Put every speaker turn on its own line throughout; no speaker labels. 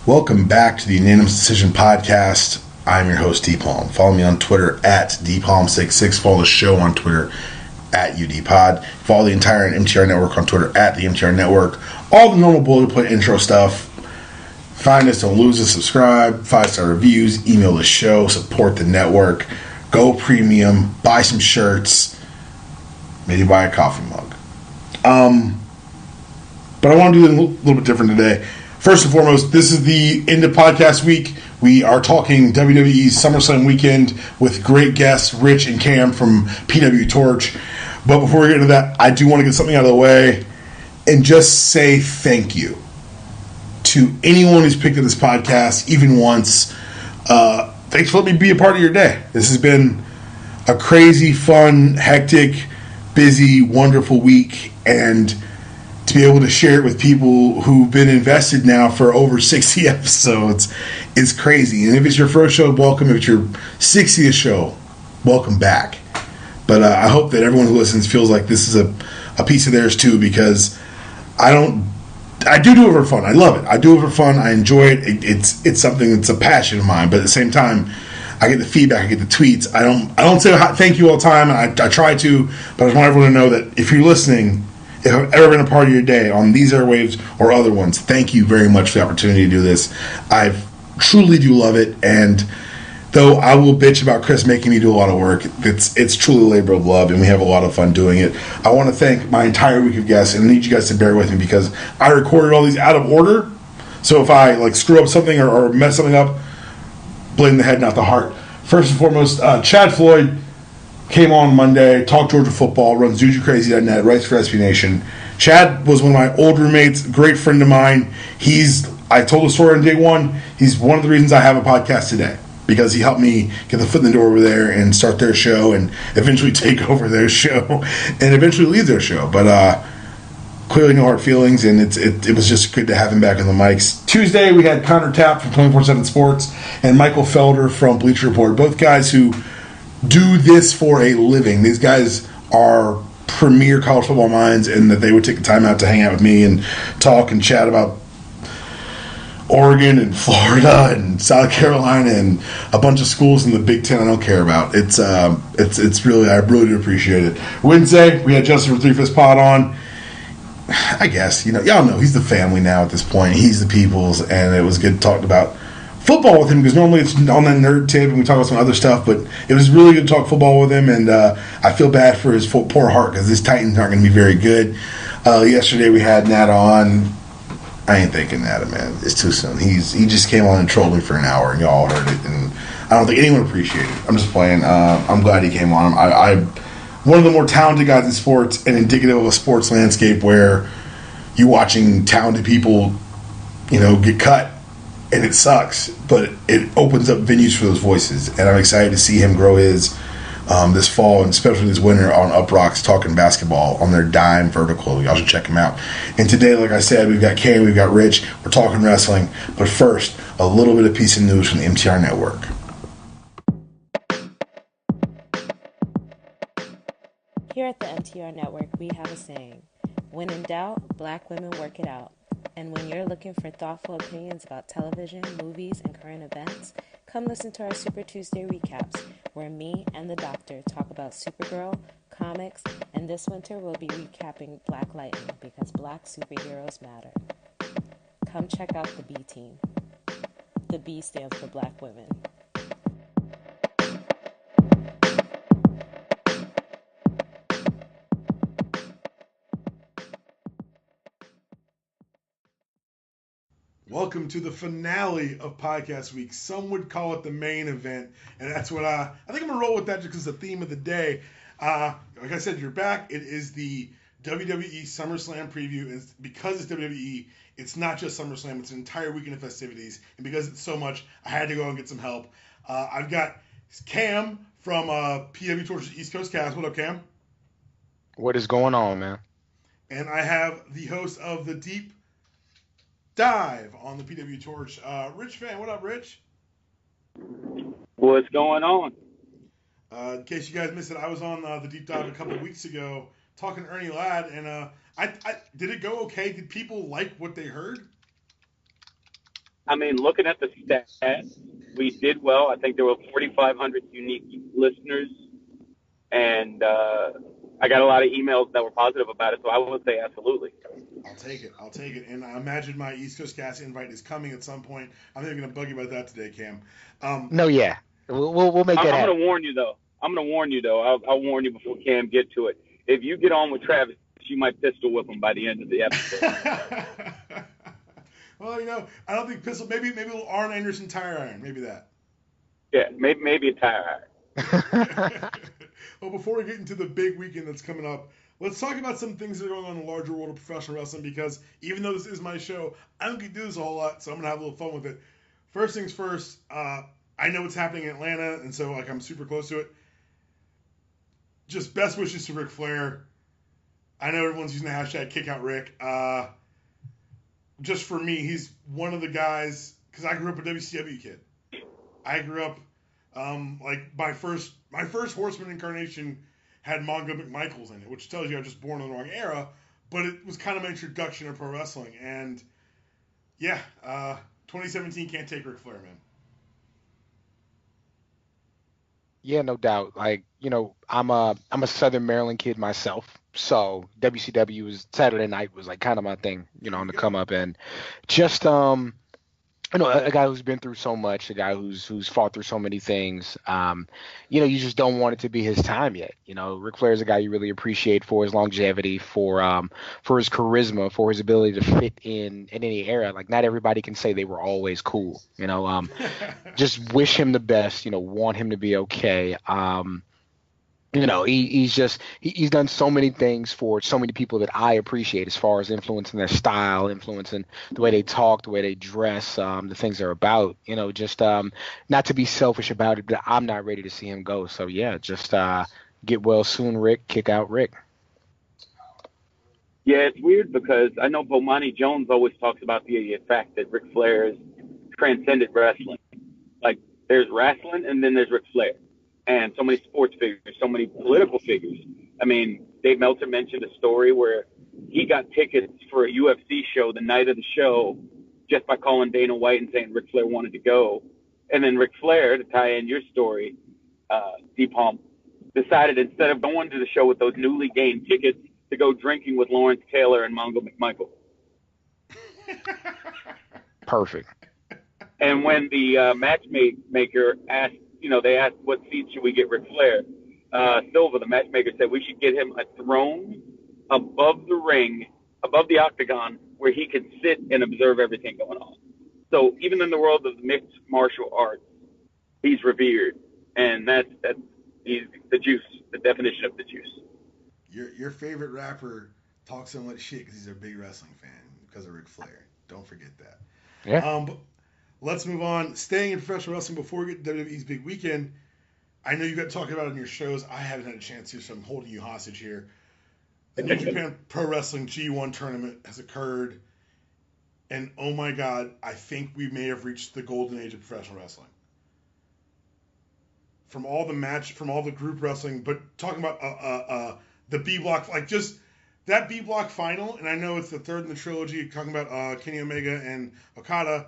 Welcome back to the Unanimous Decision Podcast. I'm your host, DPalm. Follow me on Twitter at DPalm66. Follow the show on Twitter at UDPod. Follow the entire MTR Network on Twitter at the MTR Network. All the normal boilerplate intro stuff. Find us, don't lose us, subscribe, 5-star reviews, email the show, support the network, go premium, buy some shirts, maybe buy a coffee mug. But I want to do it a little bit different today. First and foremost, this is the end of podcast week. We are talking WWE's Summerslam weekend with great guests, Rich and Cam from PWTorch. But before we get into that, I do want to get something out of the way and just say thank you to anyone who's picked up this podcast, even once. Thanks for letting me be a part of your day. This has been a crazy, fun, hectic, busy, wonderful week, and to be able to share it with people who've been invested now for over 60 episodes, it's crazy. And if it's your first show, welcome. If it's your 60th show, welcome back. But I hope that everyone who listens feels like this is a piece of theirs too, because I do it for fun. I love it. I do it for fun. I enjoy it. It's something that's a passion of mine. But at the same time, I get the feedback. I get the tweets. I don't say thank you all the time, and I try to. But I just want everyone to know that if you're listening, if I've ever been a part of your day on these airwaves or other ones, thank you very much for the opportunity to do this. I truly do love it, and though I will bitch about Chris making me do a lot of work, it's truly a labor of love, and we have a lot of fun doing it. I want to thank my entire week of guests, and I need you guys to bear with me because I recorded all these out of order. So if I screw up something or mess something up, blame the head, not the heart. First and foremost, Chad Floyd came on Monday, talked Georgia football, runs JujuCrazy.net, writes for SB Nation. Chad was one of my old roommates, great friend of mine. I told the story on day one. He's one of the reasons I have a podcast today, because he helped me get the foot in the door over there and start their show and eventually take over their show and eventually leave their show. But clearly no hard feelings, and it was just good to have him back on the mics. Tuesday, we had Connor Tapp from 24/7 Sports and Michael Felder from Bleacher Report, both guys who do this for a living. These guys are premier college football minds, and that they would take the time out to hang out with me and talk and chat about Oregon and Florida and South Carolina and a bunch of schools in the Big Ten I don't care about. It's really, I really do appreciate it. Wednesday, we had Justin from 3 Pod on. I guess, y'all know he's the family now at this point. He's the people's, and it was good talking about football with him, because normally it's on that nerd tip and we talk about some other stuff, but it was really good to talk football with him, and I feel bad for his poor heart because his Titans aren't going to be very good. Yesterday we had Nat on. I ain't thinking Nat, man. It's too soon. He just came on and trolled me for an hour, and y'all heard it, and I don't think anyone appreciated it. I'm just playing. I'm glad he came on. I'm one of the more talented guys in sports, and indicative of a sports landscape where you watching talented people, get cut. And it sucks, but it opens up venues for those voices. And I'm excited to see him grow his this fall, and especially this winter on Up Rocks talking basketball on their Dime vertical. Y'all should check him out. And today, like I said, we've got Kay, we've got Rich. We're talking wrestling. But first, a little bit of piece of news from the MTR Network.
Here at the MTR Network, we have a saying: when in doubt, black women work it out. And when you're looking for thoughtful opinions about television, movies, and current events, come listen to our Super Tuesday recaps, where me and the doctor talk about Supergirl, comics, and this winter we'll be recapping Black Lightning, because black superheroes matter. Come check out the B team. The B stands for Black Women.
Welcome to the finale of podcast week. Some would call it the main event, and that's what I think I'm gonna roll with that just because it's the theme of the day. Like I said, you're back. It is the WWE SummerSlam preview. And because it's WWE, it's not just SummerSlam. It's an entire weekend of festivities, and because it's so much, I had to go and get some help. I've got Cam from PWTorch East Coast Cast. What up, Cam?
What is going on, man?
And I have the host of the Deep Dive on the PW Torch, Rich Fan. What up, Rich?
What's going on?
In case you guys missed it, I was on the Deep Dive a couple of weeks ago talking to Ernie Ladd, and I did it go okay? Did people like what they heard?
I mean, looking at the stats, we did well. I think there were 4,500 unique listeners, and I got a lot of emails that were positive about it. So I would say absolutely.
I'll take it. I'll take it. And I imagine my East Coast Gas invite is coming at some point. I'm not even going to bug you about that today, Cam.
No, yeah, we'll make that
I'm
happen.
going to warn you though. I'll warn you before Cam get to it. If you get on with Travis, you might pistol whip him by the end of the episode.
Well, I don't think pistol. Maybe a little Arn Anderson tire iron. Maybe that.
Yeah, maybe a tire iron.
Well, before we get into the big weekend that's coming up, let's talk about some things that are going on in the larger world of professional wrestling, because even though this is my show, I don't get to do this a whole lot, so I'm going to have a little fun with it. First things first, I know what's happening in Atlanta, and so I'm super close to it. Just best wishes to Ric Flair. I know everyone's using the hashtag #KickoutRick. Just for me, he's one of the guys, because I grew up a WCW kid. I grew up, my first Horseman incarnation had Mongo McMichaels in it, which tells you I was just born in the wrong era, but it was kind of my introduction to pro wrestling. And, yeah, 2017 can't take Ric Flair, man.
Yeah, no doubt. I'm a Southern Maryland kid myself, so WCW Saturday night was kind of my thing, on the come up, and just a guy who's been through so much, a guy who's fought through so many things. You just don't want it to be his time yet. Ric Flair is a guy you really appreciate for his longevity, for his charisma, for his ability to fit in any era. Not everybody can say they were always cool. Just wish him the best. Want him to be okay. He's done so many things for so many people that I appreciate, as far as influencing their style, influencing the way they talk, the way they dress, the things they're about. Not to be selfish about it, but I'm not ready to see him go. So yeah, just get well soon, Rick. Kick out Rick.
Yeah, it's weird because I know Bomani Jones always talks about the fact that Ric Flair has transcended wrestling. There's wrestling and then there's Ric Flair. And so many sports figures, so many political figures. I mean, Dave Meltzer mentioned a story where he got tickets for a UFC show the night of the show just by calling Dana White and saying Ric Flair wanted to go. And then Ric Flair, to tie in your story, D-Palm, decided instead of going to the show with those newly gained tickets to go drinking with Lawrence Taylor and Mongo McMichael.
Perfect.
And when the matchmaker asked, they asked what seat should we get Ric Flair, Silva, the matchmaker, said we should get him a throne above the ring, above the octagon, where he could sit and observe everything going on. So even in the world of mixed martial arts, he's revered, and he's the juice, the definition of the juice.
Your favorite rapper talks so much shit because he's a big wrestling fan because of Ric Flair. Don't forget that.
Yeah.
But let's move on. Staying in professional wrestling before we get to WWE's big weekend, I know you got to talk about it in your shows. I haven't had a chance to, so I'm holding you hostage here. The New Japan Pro Wrestling G1 tournament has occurred, and oh my God, I think we may have reached the golden age of professional wrestling. From all the group wrestling, but talking about the B block, just that B block final, and I know it's the third in the trilogy, talking about Kenny Omega and Okada.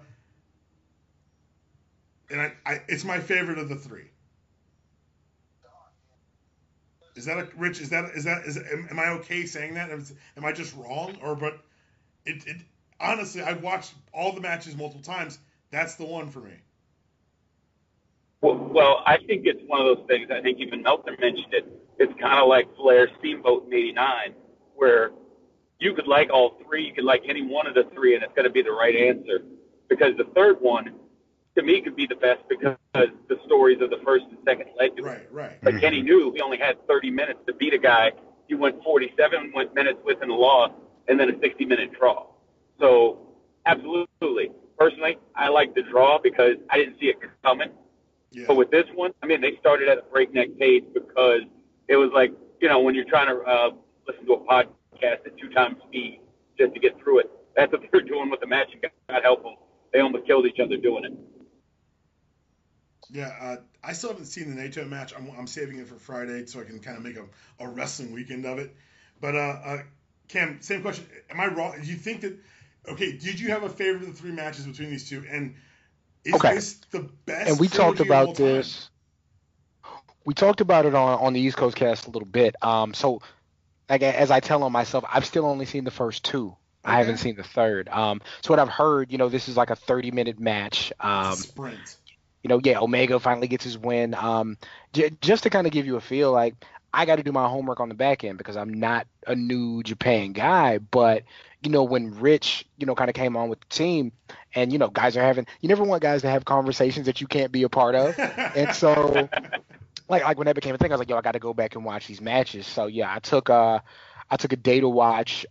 And it's my favorite of the three. Is that Rich? Am I okay saying that? Am I just wrong? But honestly, I've watched all the matches multiple times. That's the one for me.
Well, I think it's one of those things. I think even Meltzer mentioned it. It's kind of like Flair Steamboat in '89, where you could like all three, you could like any one of the three, and it's going to be the right answer. Because the third one, to me, could be the best because the stories of the first and second led to it.
Right.
Like Kenny knew he only had 30 minutes to beat a guy. He went 47 minutes with in a loss, and then a 60-minute draw. So, absolutely. Personally, I like the draw because I didn't see it coming. Yeah. But with this one, they started at a breakneck pace because it was like, when you're trying to listen to a podcast at 2 times speed just to get through it. That's what they're doing with the match, and God help them. They almost killed each other doing it.
Yeah, I still haven't seen the Naito match. I'm saving it for Friday so I can kind of make a wrestling weekend of it. But Cam, same question. Am I wrong? Do you think that Okay, did you have a favorite of the three matches between these two? And is
Okay.
this the best
And we talked
trilogy of all
about
time?
this. We talked about it on the East Coast cast a little bit. So like as I tell on myself, I've still only seen the first two. I
Okay.
haven't seen the third. So what I've heard, this is like a 30-minute match.
Sprint.
Yeah, Omega finally gets his win. Just to kind of give you a feel, like I got to do my homework on the back end because I'm not a New Japan guy. But when Rich, kind of came on with the team, and guys are having, you never want guys to have conversations that you can't be a part of, and so like when that became a thing, I was like, yo, I got to go back and watch these matches. So yeah, I took a day to watch.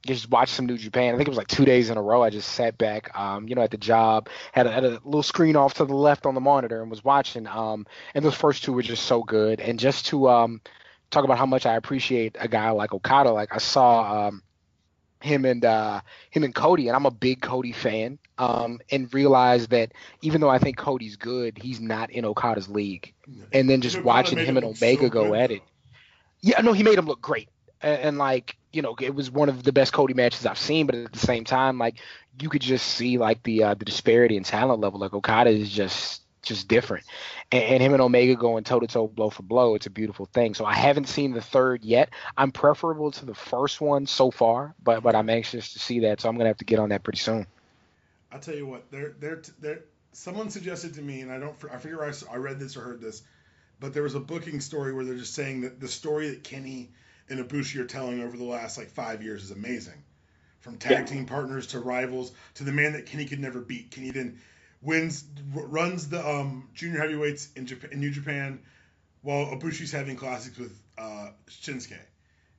Just watch some New Japan. I think it was like 2 days in a row. I just sat back, at the job, had a little screen off to the left on the monitor and was watching. And those first two were just so good. And just to talk about how much I appreciate a guy like Okada, like I saw him and Cody, and I'm a big Cody fan. And realized that even though I think Cody's good, he's not in Okada's league. And then just watching him and Omega go at it. Yeah, no, he made him look great. And like, it was one of the best Cody matches I've seen, but at the same time, like you could just see like the disparity in talent level. Like Okada is just different. And him and Omega going toe to toe, blow for blow, it's a beautiful thing. So I haven't seen the third yet. I'm preferable to the first one so far, but I'm anxious to see that. So I'm gonna have to get on that pretty soon.
I'll tell you what, someone suggested to me, and I forget where I read this or heard this, but there was a booking story where they're just saying that the story that Kenny and Ibushi are telling over the last like 5 years is amazing. From tag team partners to rivals to the man that Kenny could never beat. Kenny then runs the junior heavyweights in New Japan, while Ibushi's having classics with Shinsuke.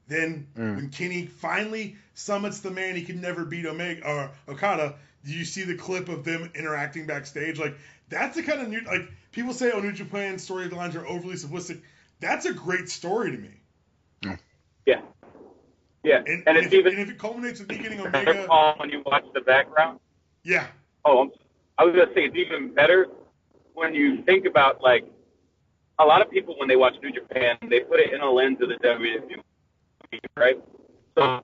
Then when Kenny finally summits the man he could never beat, Okada, do you see the clip of them interacting backstage? Like that's the kind of like people say, New Japan storylines are overly simplistic. That's a great story to me.
Yeah. Yeah. And
if it culminates with me getting Omega.
When you watch the background.
Yeah.
Oh, I was going to say it's even better when you think about, like, a lot of people when they watch New Japan, they put it in a lens of the WWE, right? So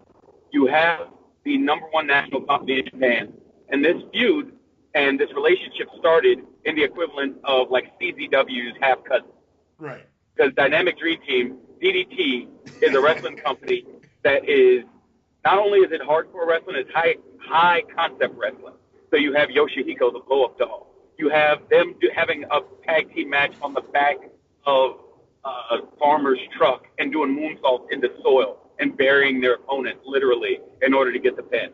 you have the number one national company in Japan, and this feud and this relationship started in the equivalent of, like, CZW's half cousin.
Right.
Because Dynamic Dream Team, DDT, is a wrestling company that is, not only is it hardcore wrestling, it's high concept wrestling. So you have Yoshihiko, the blow-up doll. You have them having a tag team match on the back of a farmer's truck and doing moonsaults into soil and burying their opponent literally in order to get the pin.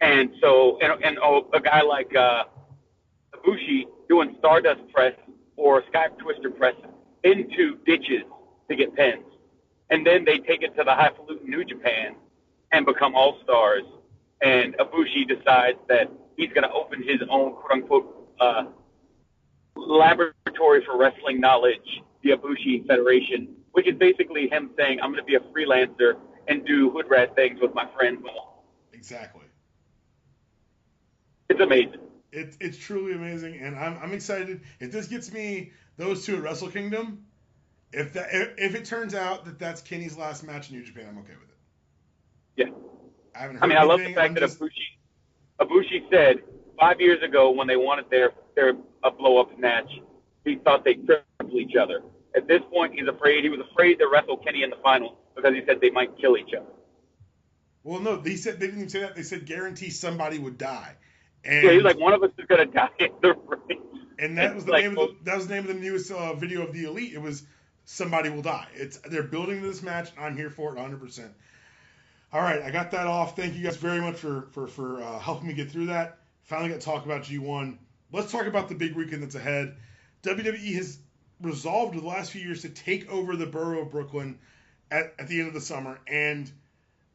And so, a guy like Ibushi doing Stardust press or Skype Twister press into ditches to get pins. And then they take it to the highfalutin New Japan and become all-stars. And Ibushi decides that he's going to open his own, quote-unquote, laboratory for wrestling knowledge, the Ibushi Federation, which is basically him saying, I'm going to be a freelancer and do hood rat things with my friends.
Exactly.
It's amazing.
It's truly amazing, and I'm excited. If this gets me those two at Wrestle Kingdom, if it turns out that that's Kenny's last match in New Japan, I'm okay with it.
Yeah.
I
love the fact that Ibushi said 5 years ago when they wanted their blow-up match, he thought they'd cripple each other. At this point, he was afraid to wrestle Kenny in the final because he said they might kill each other.
Well, no, they didn't even say that. They said guarantee somebody would die. And,
yeah, he's like, one of us is going to die in the ring.
And that was the name of the newest video of the Elite. It was somebody will die. They're building this match. I'm here for it 100%. All right, I got that off. Thank you guys very much for helping me get through that. Finally got to talk about G1. Let's talk about the big weekend that's ahead. WWE has resolved the last few years to take over the borough of Brooklyn at the end of the summer, and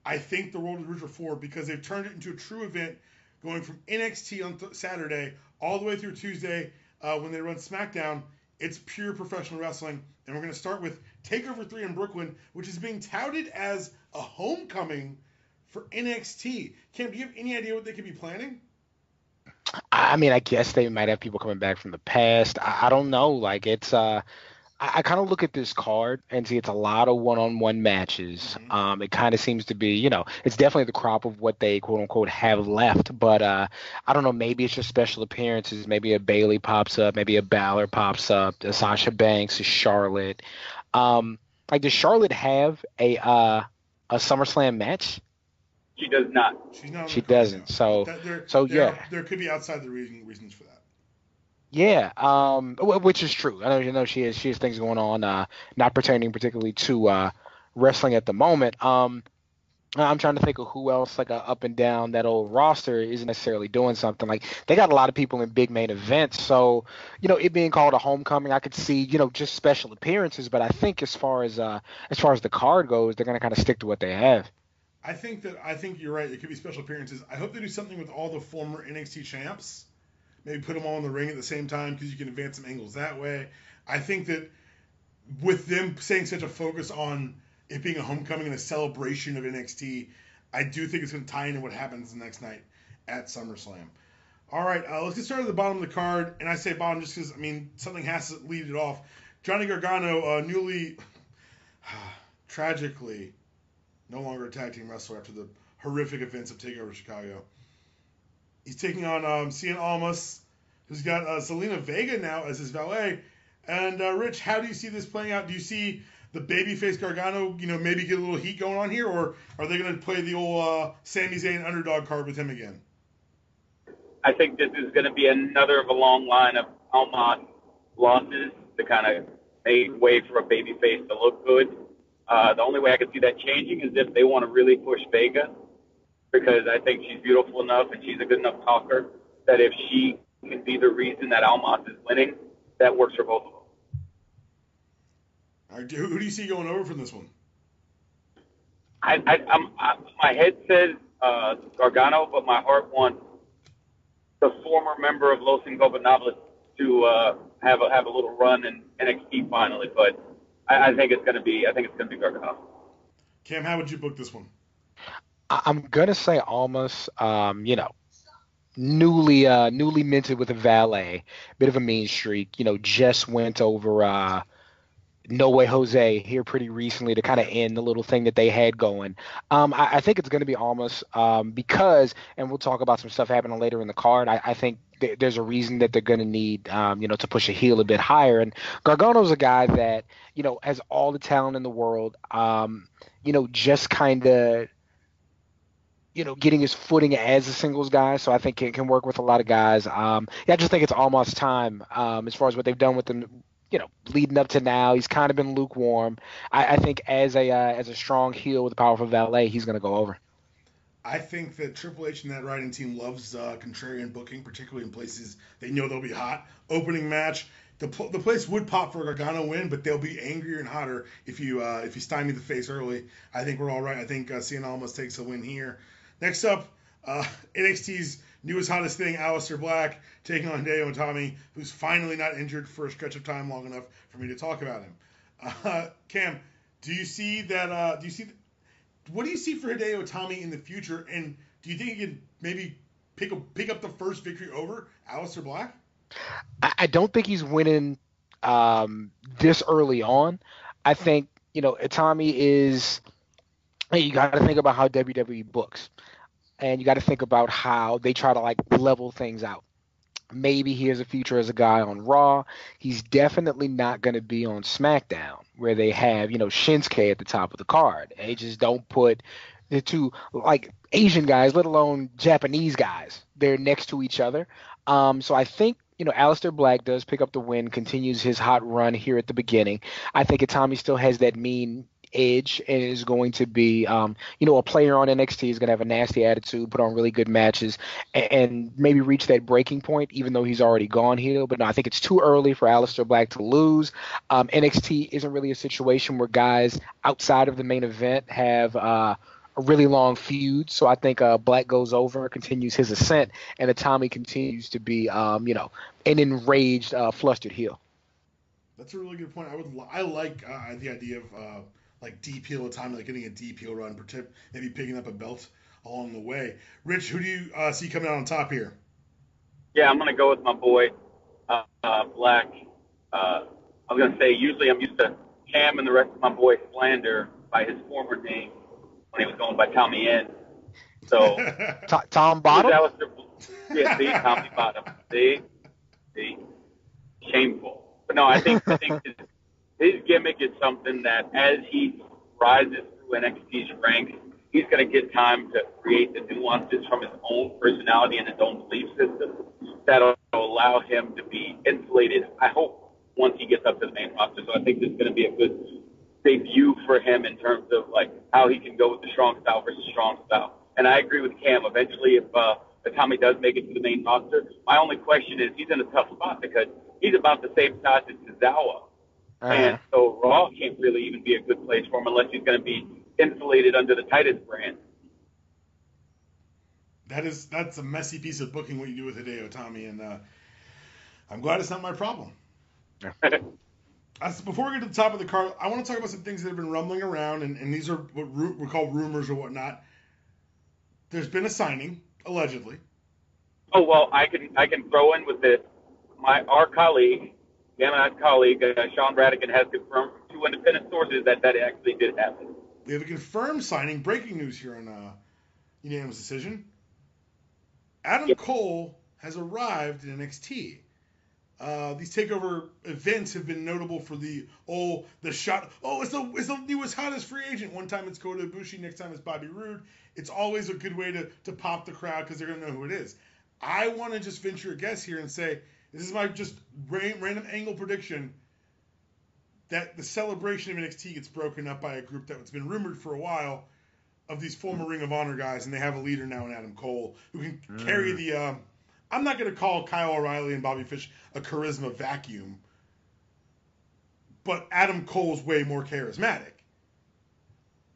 I think the world is richer for it because they've turned it into a true event, going from NXT on Saturday all the way through Tuesday when they run SmackDown. It's pure professional wrestling, and we're going to start with TakeOver 3 in Brooklyn, which is being touted as a homecoming for NXT. Cam, do you have any idea what they could be planning?
I mean, I guess they might have people coming back from the past. I don't know. Like, it's I kind of look at this card and see it's a lot of one-on-one matches. It kind of seems to be, it's definitely the crop of what they quote unquote have left. But I don't know, maybe it's just special appearances. Maybe a Bailey pops up, maybe a Balor pops up, a Sasha Banks, a Charlotte. Like, does Charlotte have a SummerSlam match?
She does not.
She's not on
She
the card,
doesn't.
no.
Yeah.
There could be outside the reasons for that.
Yeah, which is true. I know, she has things going on, not pertaining particularly to wrestling at the moment. I'm trying to think of who else, like, up and down that old roster isn't necessarily doing something. Like, they got a lot of people in big main events, so it being called a homecoming, I could see just special appearances. But I think as far as the card goes, they're gonna kind of stick to what they have.
I think you're right. It could be special appearances. I hope they do something with all the former NXT champs. Maybe put them all in the ring at the same time because you can advance some angles that way. I think that with them saying such a focus on it being a homecoming and a celebration of NXT, I do think it's going to tie into what happens the next night at SummerSlam. All right, let's get started at the bottom of the card. And I say bottom just because, something has to lead it off. Johnny Gargano, newly, tragically, no longer a tag team wrestler after the horrific events of TakeOver Chicago. He's taking on Cien Almas, who's got Zelina Vega now as his valet. And Rich, how do you see this playing out? Do you see the babyface Gargano, maybe get a little heat going on here, or are they going to play the old Sami Zayn underdog card with him again?
I think this is going to be another of a long line of Almas losses to kind of make way for a babyface to look good. The only way I could see that changing is if they want to really push Vega, because I think she's beautiful enough and she's a good enough talker that if she can be the reason that Almas is winning, that works for both of them.
All right, who do you see going over from this one?
My head says Gargano, but my heart wants the former member of Los Ingobernables to have a little run in NXT finally. But I think it's going to be Gargano.
Cam, how would you book this one?
I'm gonna say Almas, newly minted with a valet, bit of a mean streak. Just went over No Way Jose here pretty recently to kind of end the little thing that they had going. I think it's gonna be Almas because, and we'll talk about some stuff happening later in the card. I think there's a reason that they're gonna need to push a heel a bit higher. And Gargano's a guy that has all the talent in the world. Just kind of getting his footing as a singles guy, so I think it can work with a lot of guys. I just think it's almost time as far as what they've done with him, leading up to now. He's kind of been lukewarm. I think as a strong heel with a powerful valet, he's going to go over.
I think that Triple H and that writing team loves contrarian booking, particularly in places they know they'll be hot. Opening match, the place would pop for a Gargano win, but they'll be angrier and hotter if you stymie the face early. I think we're all right. I think Cien Almas takes a win here. Next up, NXT's newest hottest thing, Aleister Black, taking on Hideo Itami, who's finally not injured for a stretch of time long enough for me to talk about him. Cam, do you see that? What do you see for Hideo Itami in the future? And do you think he can maybe pick up the first victory over Aleister Black?
I don't think he's winning this early on. I think Itami is. You got to think about how WWE books. And you got to think about how they try to level things out. Maybe he has a future as a guy on Raw. He's definitely not going to be on SmackDown, where they have, Shinsuke at the top of the card. They just don't put the two, Asian guys, let alone Japanese guys, they're next to each other. So I think, Aleister Black does pick up the win, continues his hot run here at the beginning. I think Itami still has that mean edge and is going to be a player on NXT is going to have a nasty attitude, put on really good matches, and maybe reach that breaking point even though he's already gone heel. But no, I think it's too early for Aleister Black to lose. NXT isn't really a situation where guys outside of the main event have a really long feud, so I think Black goes over, continues his ascent, and Itami continues to be an enraged, flustered heel.
That's a really good point. I like the idea of deep heel Itami, getting a deep heel run, maybe picking up a belt along the way. Rich, who do you see coming out on top here?
Yeah, I'm going to go with my boy, Black. I was going to say, usually I'm used to Cam and the rest of my boys slander by his former name when he was going by Tommy N. So
Tom Bottom?
Yeah, see, Tommy Bottom. See? Shameful. But no, I think his gimmick is something that as he rises through NXT's ranks, he's going to get time to create the nuances from his own personality and his own belief system that'll allow him to be insulated, I hope, once he gets up to the main roster. So I think this is going to be a good debut for him in terms of like how he can go with the strong style versus strong style. And I agree with Cam. Eventually, if Tommy does make it to the main roster, my only question is he's in a tough spot because he's about the same size as Tozawa. And so Raw can't really even be a good place for him unless he's going to be insulated under the Titus brand.
That's a messy piece of booking what you do with Hideo Tommy, and I'm glad it's not my problem. Before we get to the top of the card, I want to talk about some things that have been rumbling around, and these are what we call rumors or whatnot. There's been a signing, allegedly.
Oh, well, I can throw in with this. Our colleague, Gemini's colleague, Sean Radigan, has confirmed from 2 independent sources that actually did happen.
We have a confirmed signing. Breaking news here on Unanimous Decision. Adam Cole has arrived in NXT. These takeover events have been notable for the shot. Oh, it's the newest hottest free agent. One time it's Kota Ibushi, next time it's Bobby Roode. It's always a good way to pop the crowd because they're gonna know who it is. I want to just venture a guess here and say this is my just random angle prediction that the celebration of NXT gets broken up by a group that's been rumored for a while of these former Ring of Honor guys, and they have a leader now in Adam Cole who can carry the. I'm not going to call Kyle O'Reilly and Bobby Fish a charisma vacuum, but Adam Cole's way more charismatic.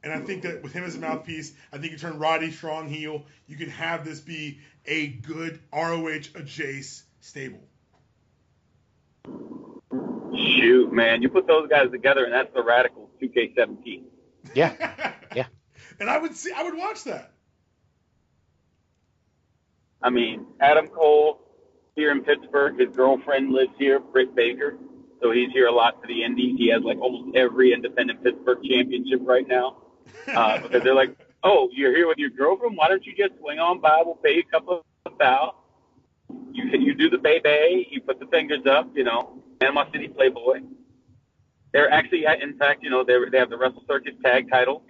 And I think that with him as a mouthpiece, I think you turn Roddy Strong heel. You can have this be a good ROH adjacent stable.
Shoot, man. You put those guys together, and that's the Radicals 2K17.
Yeah.
And I would watch that.
I mean, Adam Cole here in Pittsburgh. His girlfriend lives here, Britt Baker. So he's here a lot for the indies. He has like almost every independent Pittsburgh championship right now. Because they're like, oh, you're here with your girlfriend? Why don't you just swing on by? We'll pay you a couple of thou. You do the baby. You put the fingers up, Panama City Playboy. They're actually, in fact, they have the Wrestle Circuit tag title.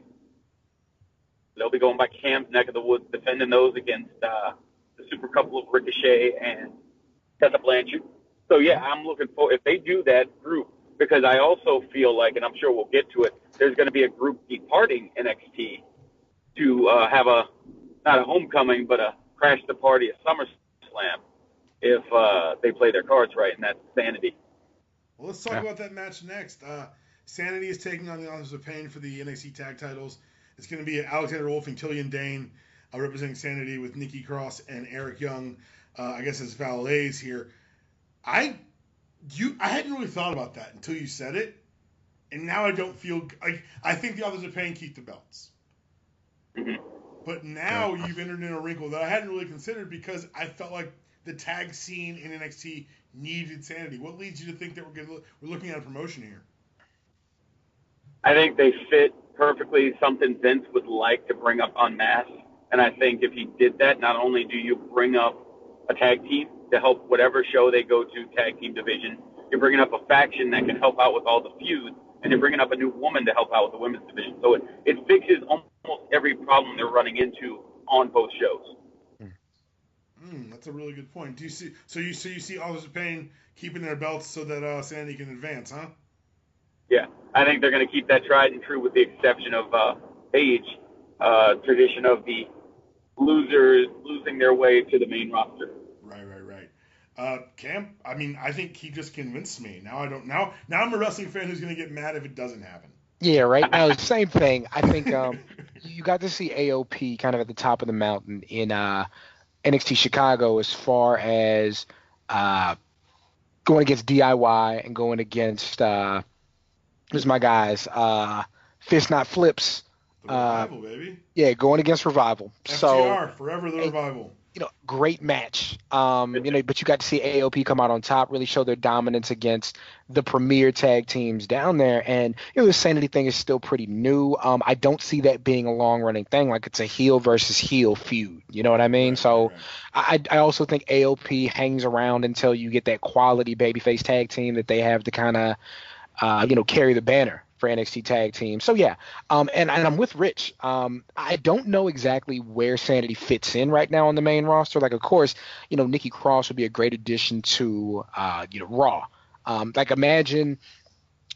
They'll be going by Cam's neck of the woods, defending those against the super couple of Ricochet and Tessa Blanchard. So, yeah, I'm looking for if they do that group, because I also feel like, and I'm sure we'll get to it, there's going to be a group departing NXT to have not a homecoming, but a crash the party at SummerSlam if they play their cards right, and that's Sanity.
Well, let's talk about that match next. Sanity is taking on the Authors of Pain for the NXT tag titles. It's going to be Alexander Wolf and Killian Dane representing Sanity with Nikki Cross and Eric Young, I guess, as valets here. I hadn't really thought about that until you said it, and now I don't feel like I think the Authors of Pain keep the belts.
Mm-hmm.
But now you've entered in a wrinkle that I hadn't really considered because I felt like the tag scene in NXT needed Sanity. What leads you to think that we're looking at a promotion here?
I think they fit perfectly something Vince would like to bring up en masse. And I think if he did that, not only do you bring up a tag team to help whatever show they go to, tag team division, you're bringing up a faction that can help out with all the feuds, and you're bringing up a new woman to help out with the women's division. So it fixes almost every problem they're running into on both shows.
That's a really good point. Do you see? So you see Authors of Pain keeping their belts so that Sanity can advance, huh?
Yeah, I think they're going to keep that tried and true, with the exception of Paige, tradition of the losers losing their way to the main roster.
Right. Cam, I mean, I think he just convinced me. Now I don't. Now I'm a wrestling fan who's going to get mad if it doesn't happen.
Yeah, right. Now, same thing. I think you got to see AOP kind of at the top of the mountain in NXT Chicago as far as going against DIY and going against who's my guys, Fist Not Flips.
The Revival, baby.
Yeah, going against Revival.
FTR, forever the Revival.
great match. But you got to see AOP come out on top, really show their dominance against the premier tag teams down there. And the Sanity thing is still pretty new. I don't see that being a long running thing. Like, it's a heel versus heel feud. You know what I mean? Right. I also think AOP hangs around until you get that quality babyface tag team that they have to kind of carry the banner for NXT tag team. So yeah, and I'm with Rich. I don't know exactly where Sanity fits in right now on the main roster. Like, of course, Nikki Cross would be a great addition to Raw. Like, imagine,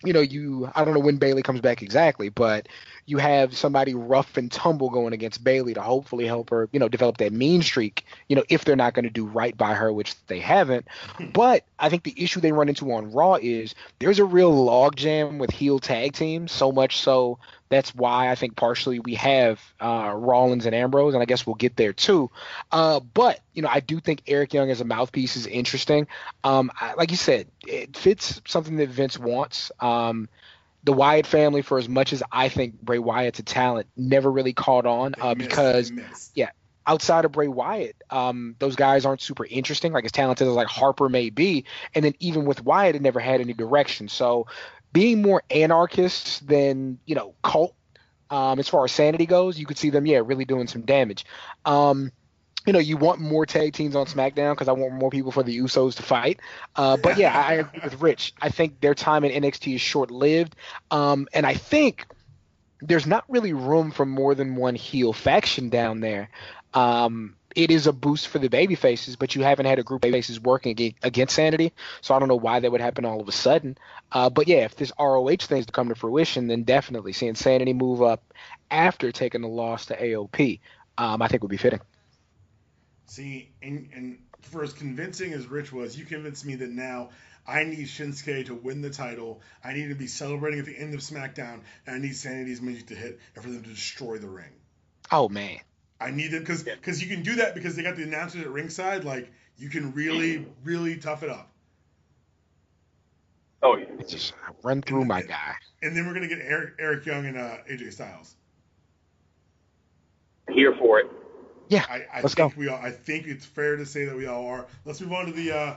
I don't know when Bayley comes back exactly, but you have somebody rough and tumble going against Bayley to hopefully help her, develop that mean streak, if they're not going to do right by her, which they haven't. But I think the issue they run into on Raw is there's a real logjam with heel tag teams, so much so that's why I think partially we have Rollins and Ambrose, and I guess we'll get there too. But I do think Eric Young as a mouthpiece is interesting. Like you said, it fits something that Vince wants. The Wyatt family, for as much as I think Bray Wyatt's a talent, never really caught on because outside of Bray Wyatt, those guys aren't super interesting, like as talented as like Harper may be. And then even with Wyatt, it never had any direction. So being more anarchist than, cult, as far as Sanity goes, you could see them, really doing some damage. You want more tag teams on SmackDown because I want more people for the Usos to fight. But yeah, I agree with Rich. I think their time in NXT is short-lived. And I think there's not really room for more than one heel faction down there. It is a boost for the baby faces, but you haven't had a group of faces working against Sanity, so I don't know why that would happen all of a sudden. But yeah, if this ROH thing is to come to fruition, then definitely seeing Sanity move up after taking the loss to AOP, I think would be fitting.
See, and for as convincing as Rich was, you convinced me that now I need Shinsuke to win the title. I need to be celebrating at the end of SmackDown, and I need Sanity's music to hit and for them to destroy the ring.
Oh, man.
I need them because you can do that because they got the announcers at ringside. Like, you can really, really tough it up.
Oh, yeah.
Just run through my guy.
And then we're going to get Eric Young and AJ Styles.
Here for it.
Yeah,
let's go. I think it's fair to say that we all are. Let's move on to the I'm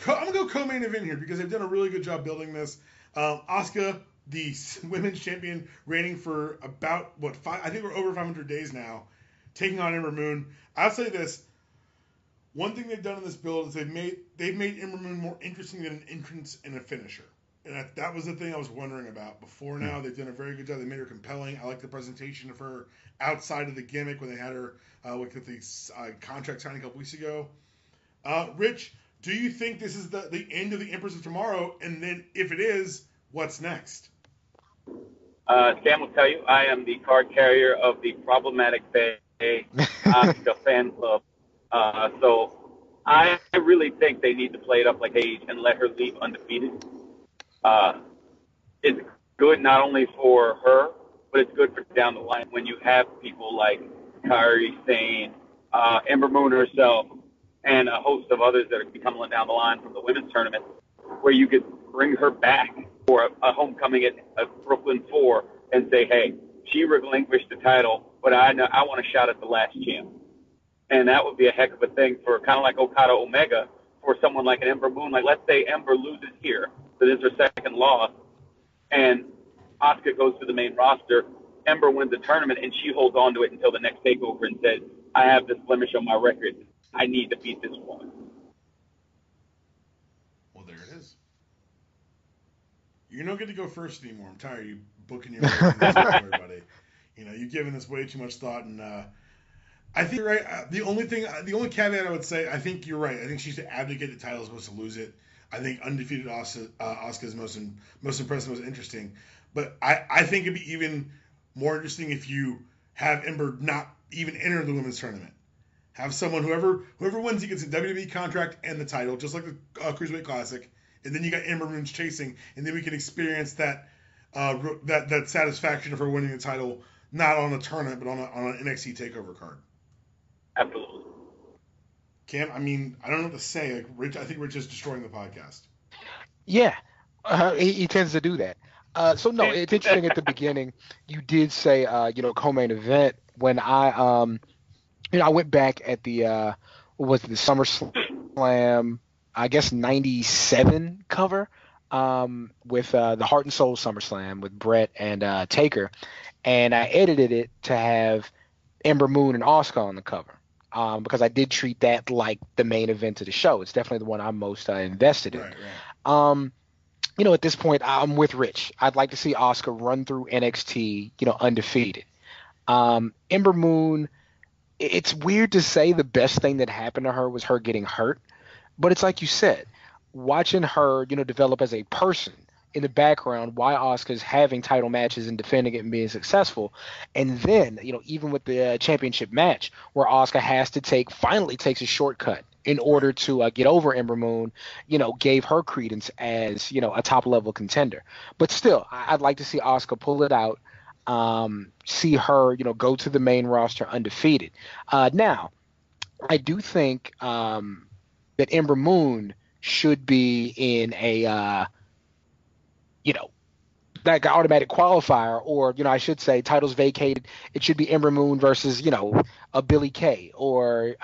going to go co-main event here because they've done a really good job building this. Asuka, the women's champion, reigning for about, I think we're over 500 days now, taking on Ember Moon. I'll say this. One thing they've done in this build is they've made Ember Moon more interesting than an entrance and a finisher. And that was the thing I was wondering about. Before now, they've done a very good job. They made her compelling. I like the presentation of her outside of the gimmick when they had her with the contract signing a couple weeks ago. Rich, do you think this is the end of the Empress of Tomorrow? And then if it is, what's next?
Sam will tell you, I am the card carrier of the Problematic Bay Asuka fan club. So I really think they need to play it up like Paige and let her leave undefeated. It's good not only for her, but it's good for down the line when you have people like Kairi Sane, Ember Moon herself, and a host of others that are coming down the line from the women's tournament, where you could bring her back for a homecoming at Brooklyn 4 and say, hey, she relinquished the title, but I want a shot at the last champ. And that would be a heck of a thing for kind of like Okada Omega for someone like an Ember Moon. Like, let's say Ember loses here, so this is her second loss, and Asuka goes to the main roster. Ember wins the tournament, and she holds on to it until the next takeover and says, I have this blemish on my record. I need to beat this woman.
Well, there it is. You don't get to go first anymore. I'm tired of you booking your way into everybody. You've given this way too much thought, and I think you're right. The only caveat I would say, I think you're right. I think she should abdicate the title as opposed to lose it. I think undefeated Asuka is most impressive, most interesting. But I think it'd be even more interesting if you have Ember not even enter the women's tournament. Have someone, whoever wins, he gets a WWE contract and the title, just like the Cruiserweight Classic. And then you got Ember Moon's chasing, and then we can experience that satisfaction of her winning the title, not on a tournament, but on an NXT Takeover card.
Absolutely.
Cam, I don't know what to say. Like, Rich, I think Rich is destroying the podcast.
Yeah, he tends to do that. So no, it's interesting. At the beginning, you did say, co-main event. When I I went back at the what was it, the SummerSlam, I guess '97 cover, with the Heart and Soul SummerSlam with Brett and Taker, and I edited it to have Ember Moon and Asuka on the cover. Because I did treat that like the main event of the show. It's definitely the one I'm most invested in.
Right, right.
Um, at this point, I'm with Rich. I'd like to see Asuka run through NXT, undefeated. Ember Moon, it's weird to say the best thing that happened to her was her getting hurt, but it's like you said, watching her, develop as a person in the background, why Asuka's having title matches and defending it and being successful, and then, even with the championship match where Asuka has to finally takes a shortcut in order to get over Ember Moon, gave her credence as, a top level contender. But still, I'd like to see Asuka pull it out, see her, go to the main roster undefeated. Now, I do think that Ember Moon should be in a, that automatic qualifier, or, I should say titles vacated. It should be Ember Moon versus, a Billie Kay, or,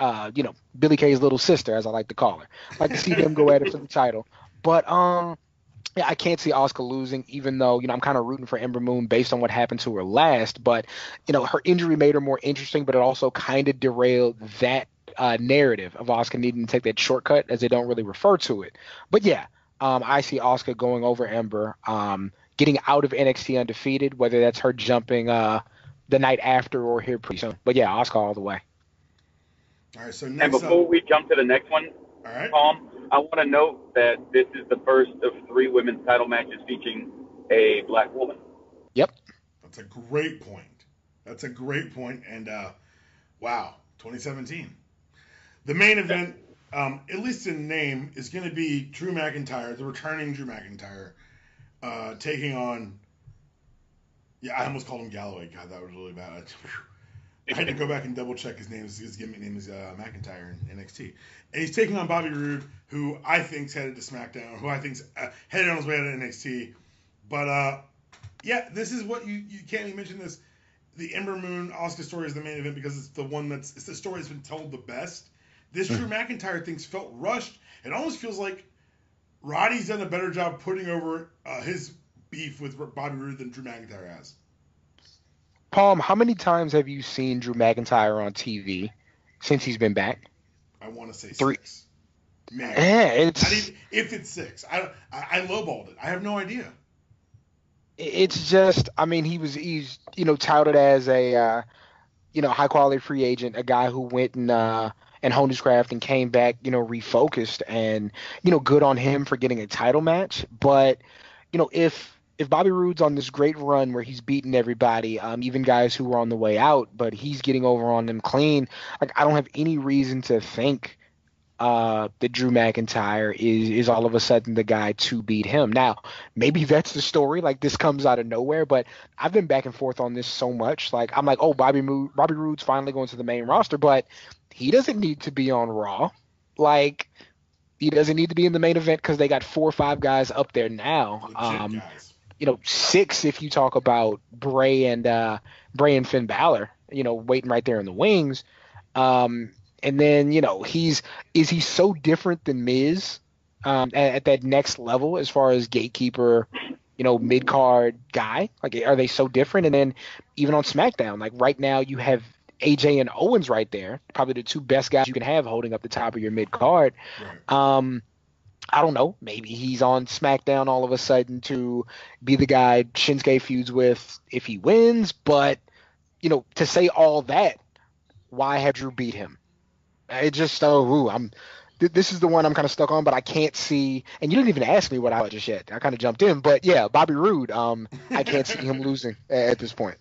Billie Kay's little sister, as I like to call her. I'd like to see them go at it for the title. But, yeah, I can't see Asuka losing, even though, I'm kind of rooting for Ember Moon based on what happened to her last. But, her injury made her more interesting, but it also kind of derailed that narrative of Asuka needing to take that shortcut, as they don't really refer to it. But yeah, I see Asuka going over Ember, getting out of NXT undefeated, whether that's her jumping the night after or here pretty soon. But yeah, Asuka all the way.
All right, so
And
next
before
up,
we jump to the next one,
all right.
Tom, I want to note that this is the first of 3 women's title matches featuring a black woman.
Yep.
That's a great point. That's a great point. And wow, 2017. The main event, at least in name, is going to be Drew McIntyre, the returning Drew McIntyre, taking on. Yeah, I almost called him Galloway. God, that was really bad. I had to go back and double check his name. His gimmick name is McIntyre in NXT, and he's taking on Bobby Roode, who I think's headed to SmackDown, who I think's headed on his way out of NXT. But yeah, this is what you can't even mention this. The Ember Moon Asuka story is the main event because it's the story that's been told the best. This Drew McIntyre thing's felt rushed. It almost feels like Roddy's done a better job putting over his beef with Bobby Roode than Drew McIntyre has.
Palm, how many times have you seen Drew McIntyre on TV since he's been back?
I want to say
3.
6. Maybe.
Yeah,
if it's 6. I lowballed it. I have no idea.
It's just, I mean, he's touted as a high quality free agent, a guy who went and honed his craft and came back, refocused, and good on him for getting a title match. But if Bobby Roode's on this great run where he's beating everybody, even guys who were on the way out, but he's getting over on them clean, like, I don't have any reason to think that Drew McIntyre is all of a sudden the guy to beat him. Now, maybe that's the story. Like, this comes out of nowhere, but I've been back and forth on this so much. Like, I'm like, oh, Bobby Roode's finally going to the main roster, but he doesn't need to be on Raw. Like, he doesn't need to be in the main event because they got 4 or 5 guys up there now.
Legit guys.
6 if you talk about Bray and Finn Balor, waiting right there in the wings. And then, is he so different than Miz at that next level as far as gatekeeper, mid-card guy? Like, are they so different? And then even on SmackDown, like right now you have AJ and Owens right there, probably the 2 best guys you can have holding up the top of your mid-card. Right. I don't know. Maybe he's on SmackDown all of a sudden to be the guy Shinsuke feuds with if he wins. But, to say all that, why have Drew beat him? It just this is the one I'm kind of stuck on, but I can't see. And you didn't even ask me what I thought just yet. I kind of jumped in, but yeah, Bobby Roode. I can't see him losing at this point.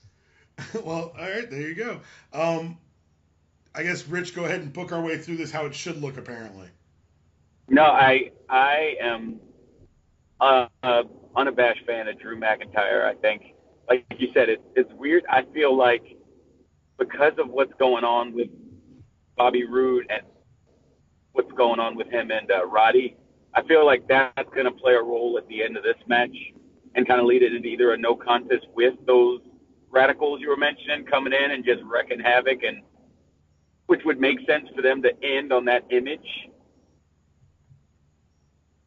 Well, all right, there you go. I guess Rich, go ahead and book our way through this. How it should look, apparently.
No, I am unabashed fan of Drew McIntyre. I think, like you said, it's weird. I feel like because of what's going on with Bobby Roode and what's going on with him and Roddy, I feel like that's going to play a role at the end of this match and kind of lead it into either a no contest with those radicals you were mentioning coming in and just wrecking havoc and which would make sense for them to end on that image,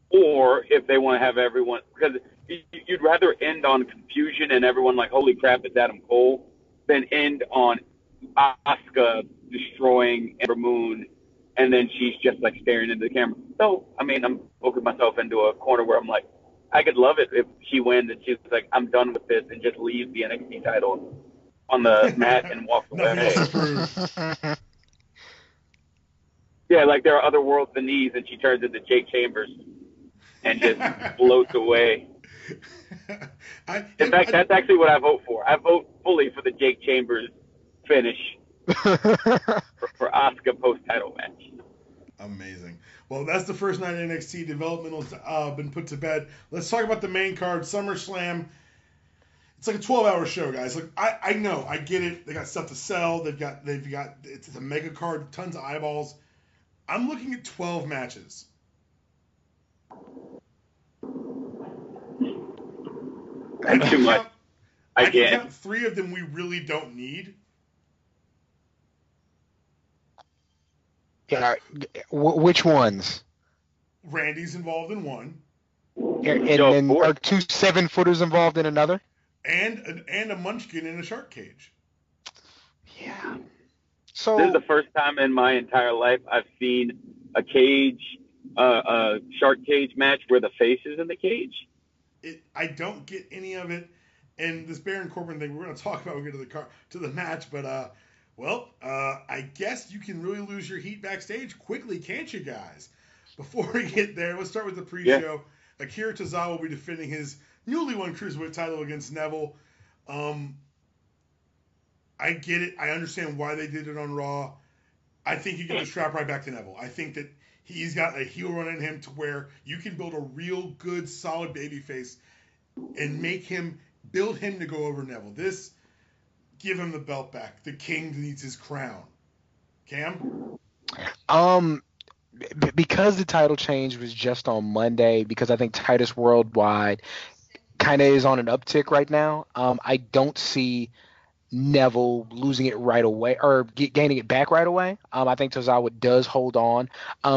or if they want to have everyone, because you'd rather end on confusion and everyone like, holy crap, it's Adam Cole, than end on Asuka destroying Ember Moon, and then she's just like staring into the camera. So, I mean, I'm poking myself into a corner where I'm like, I could love it if she wins and she's like, I'm done with this, and just leaves the NXT title on the mat and walks away.
Nothing else to prove.
Yeah, like there are other worlds than these, and she turns into Jake Chambers and just floats away. In fact, that's actually what I vote for. I vote fully for the Jake Chambers finish for Asuka post-title match.
Amazing. Well, that's the first night NXT developmental's been put to bed. Let's talk about the main card, SummerSlam. It's like a 12-hour show, guys. Like I know, I get it. They got stuff to sell. They've got it's a mega card, tons of eyeballs. I'm looking at 12 matches.
That's too much. I
can count 3 of them we really don't need.
Yeah, which ones?
Randy's involved in one.
And then are 2 7-footers involved in another?
And a munchkin in a shark cage.
Yeah. So
this is the first time in my entire life I've seen a shark cage match where the face is in the cage.
I don't get any of it, and this Baron Corbin thing we're going to talk about when we get to the match. But I guess you can really lose your heat backstage quickly, can't you guys? Before we get there, let's start with the pre-show. Yeah. Akira Tozawa will be defending his newly won Cruiserweight title against Neville. I get it. I understand why they did it on Raw. I think you get the strap right back to Neville. I think that he's got a heel run in him to where you can build a real good, solid babyface and build him to go over Neville. Give him the belt back. The king needs his crown. Cam?
Because the title change was just on Monday, because I think Titus Worldwide kind of is on an uptick right now, I don't see Neville losing it right away or gaining it back right away. I think Tozawa does hold on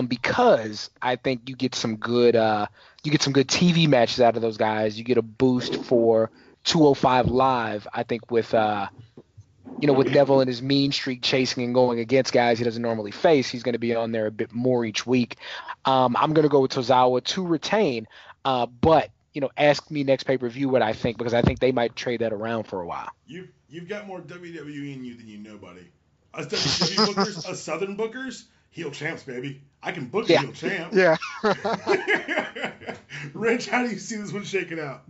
because I think you get some good TV matches out of those guys. You get a boost for 205 Live. I think with Neville and his mean streak chasing and going against guys he doesn't normally face, he's going to be on there a bit more each week. I'm going to go with Tozawa to retain, but ask me next pay-per-view what I think, because I think they might trade that around for a while.
You've got more WWE in you than you know, buddy. Us WWE bookers, us Southern bookers, heel champs, baby. I can book a heel champ.
Yeah.
Rich, how do you see this one shaking out?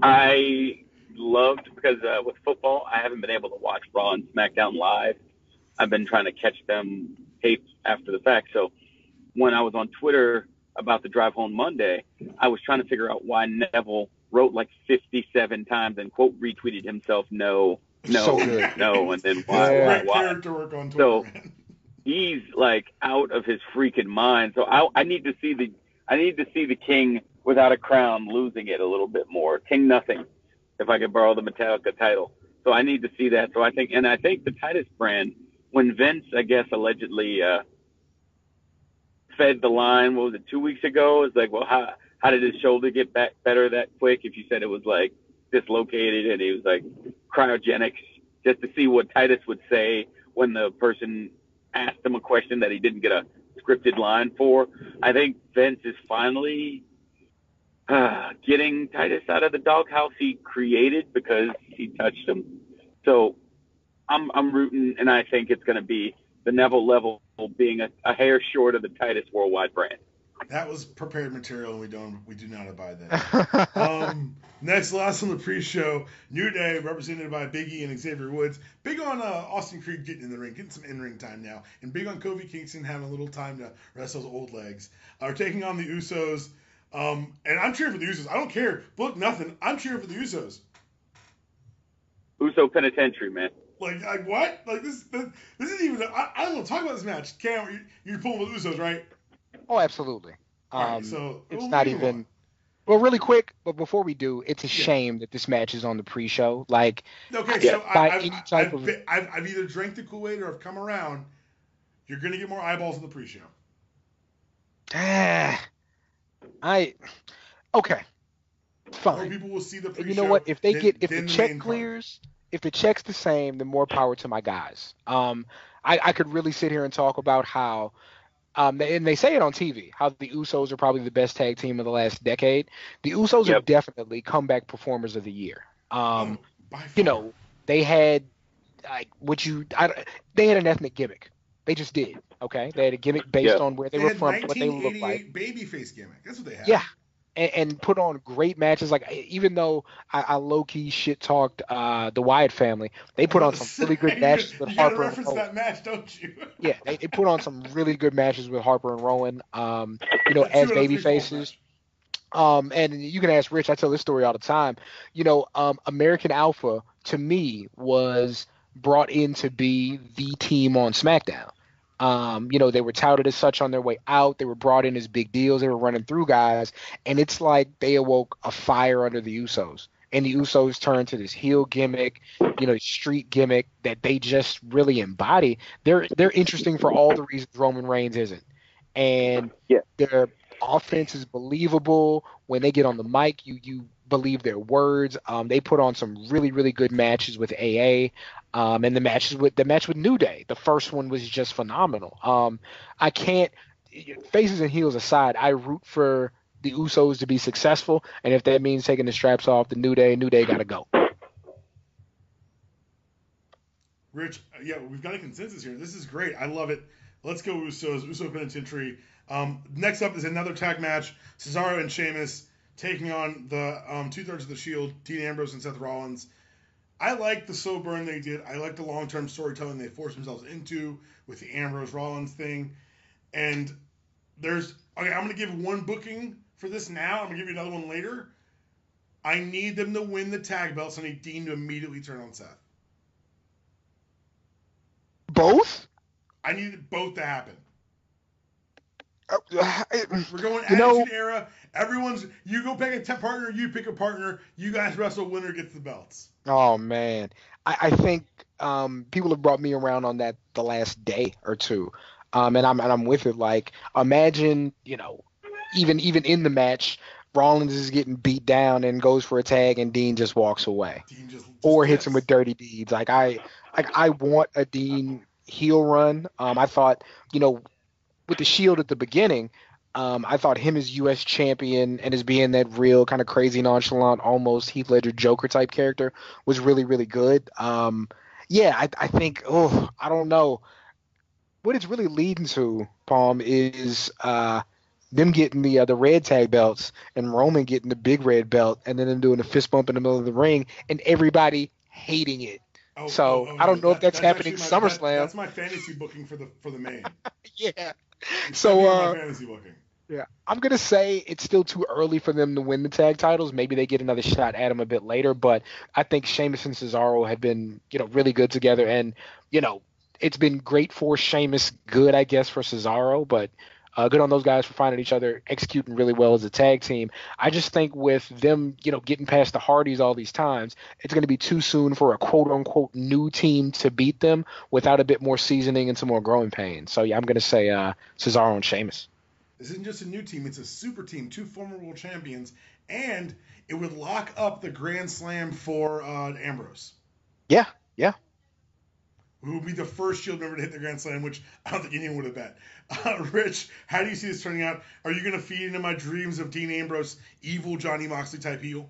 I loved, because with football, I haven't been able to watch Raw and SmackDown live. I've been trying to catch them taped after the fact. So when I was on Twitter about the drive home Monday, I was trying to figure out why Neville wrote like 57 times and quote retweeted himself no, and then why.
Character work on Twitter,
so
man.
He's like out of his freaking mind. So I need to see the king without a crown losing it a little bit more. King nothing, if I could borrow the Metallica title. So I need to see that. So I think the Titus brand, when Vince, I guess, allegedly fed the line, what was it, 2 weeks ago? It's like, well, how did his shoulder get back better that quick? If you said it was like dislocated and he was like cryogenics, just to see what Titus would say when the person asked him a question that he didn't get a scripted line for. I think Vince is finally getting Titus out of the doghouse he created because he touched him. So I'm rooting, and I think it's going to be the Neville level being a hair short of the Titus Worldwide brand.
That was prepared material, and we do not abide that. Next, last on the pre-show, New Day, represented by Big E and Xavier Woods. Big on Austin Creed getting in the ring, getting some in-ring time now, and big on Kofi Kingston having a little time to rest those old legs. Are taking on the Usos, and I'm cheering for the Usos. I don't care, book nothing. I'm cheering for the Usos.
Uso Penitentiary, man.
Like what? Like this isn't even. I don't want to talk about this match. Cam, you're pulling with Usos, right?
Oh, absolutely.
Right, so
it's not even. Well, really quick, but before we do, it's a shame that this match is on the pre-show. Like,
okay, so
I've
either drank the Kool-Aid or I've come around. You're gonna get more eyeballs in the pre-show.
Okay, fine.
More people will see the pre-show.
And you know what? If the check
clears,
if the check's the same, then more power to my guys. I could really sit here and talk about how, and they say it on TV, how the Usos are probably the best tag team of the last decade. The Usos are definitely comeback performers of the year.
by far.
You know, they had they had an ethnic gimmick. They just did. Okay, they had a gimmick based on where they were from, what they looked like.
Babyface gimmick. That's what they had.
Yeah. And put on great matches. Like, even though I low key shit talked the Wyatt family, they put on some really good matches with Harper and Rowan. You
reference that match, don't you?
Yeah, they put on some really good matches with Harper and Rowan. You know, as baby faces. And you can ask Rich. I tell this story all the time. You know, American Alpha to me was brought in to be the team on SmackDown. You know, they were touted as such on their way out. They were brought in as big deals. They were running through guys. And it's like they awoke a fire under the Usos. And the Usos turned to this heel gimmick, you know, street gimmick that they just really embody. They're interesting for all the reasons Roman Reigns isn't. And their offense is believable. When they get on the mic, you believe their words. They put on some really, really good matches with AA. And the match with New Day, the first one was just phenomenal. I can't, faces and heels aside, I root for the Usos to be successful, and if that means taking the straps off the New Day got to go.
Rich, we've got a consensus here. This is great. I love it. Let's go Usos. Uso Penitentiary. Next up is another tag match. Cesaro and Sheamus taking on the 2/3 of the Shield, Dean Ambrose and Seth Rollins. I like the slow burn they did. I like the long-term storytelling they forced themselves into with the Ambrose-Rollins thing. And I'm going to give one booking for this now. I'm going to give you another one later. I need them to win the tag belts. I need Dean to immediately turn on Seth.
Both?
I need both to happen.
We're
going Attitude Era. You go pick a partner, you pick a partner. You guys wrestle, winner gets the belts.
Oh, man. I think people have brought me around on that the last day or two. And I'm with it. Like, imagine, you know, even in the match, Rollins is getting beat down and goes for a tag and Dean just walks away. Or hits him with dirty deeds. I want a Dean heel run. I thought, you know, with the Shield at the beginning, I thought him as U.S. champion and as being that real kind of crazy, nonchalant, almost Heath Ledger Joker type character was really, really good. I think, I don't know. What it's really leading to, Palm, is them getting the red tag belts and Roman getting the big red belt and then them doing a fist bump in the middle of the ring and everybody hating it. I don't know if that's happening SummerSlam.
That's my fantasy booking for the main.
Yeah.
My fantasy booking.
Yeah, I'm gonna say it's still too early for them to win the tag titles. Maybe they get another shot at them a bit later, but I think Sheamus and Cesaro have been, you know, really good together, and you know, it's been great for Sheamus, good I guess for Cesaro, but good on those guys for finding each other, executing really well as a tag team. I just think with them, you know, getting past the Hardys all these times, it's going to be too soon for a quote-unquote new team to beat them without a bit more seasoning and some more growing pains. So, yeah, I'm going to say Cesaro and Sheamus.
This isn't just a new team. It's a super team, 2 former world champions, and it would lock up the Grand Slam for Ambrose.
Yeah.
Who would be the first Shield member to hit the Grand Slam, which I don't think anyone would have bet. Rich, how do you see this turning out? Are you going to feed into my dreams of Dean Ambrose, evil Johnny Moxley type heel?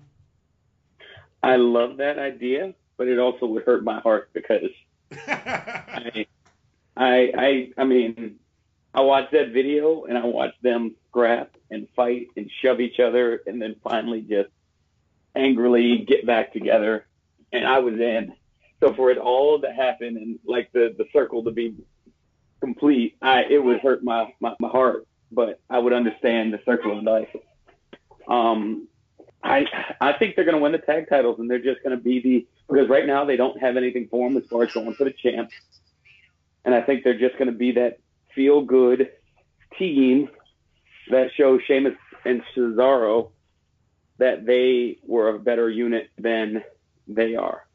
I love that idea, but it also would hurt my heart because I mean, I watched that video and I watched them scrap and fight and shove each other and then finally just angrily get back together, and I was in. So for it all to happen and like the circle to be complete, it would hurt my heart, but I would understand the circle of life. I think they're going to win the tag titles, and they're just going to be because right now they don't have anything for them as far as going for the champ, and I think they're just going to be that feel good team that shows Sheamus and Cesaro that they were a better unit than they are.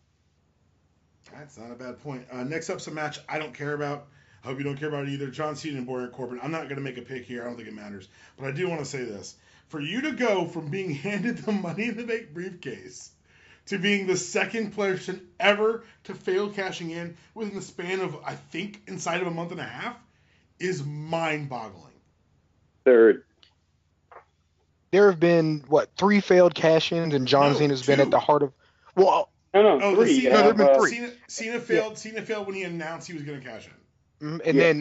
That's not a bad point. Next up's a match I don't care about. I hope you don't care about it either. John Cena and Baron Corbin. I'm not going to make a pick here. I don't think it matters. But I do want to say this. For you to go from being handed the Money in the Bank briefcase to being the second person ever to fail cashing in within the span of, I think, inside of a month and a half is mind-boggling.
Third.
There have been, 3 failed cash-ins, and John Cena's been at the heart of... Well,
no, 3.
Cena,
there have been 3.
Cena failed. Cena failed when he announced he was going to cash in.
And then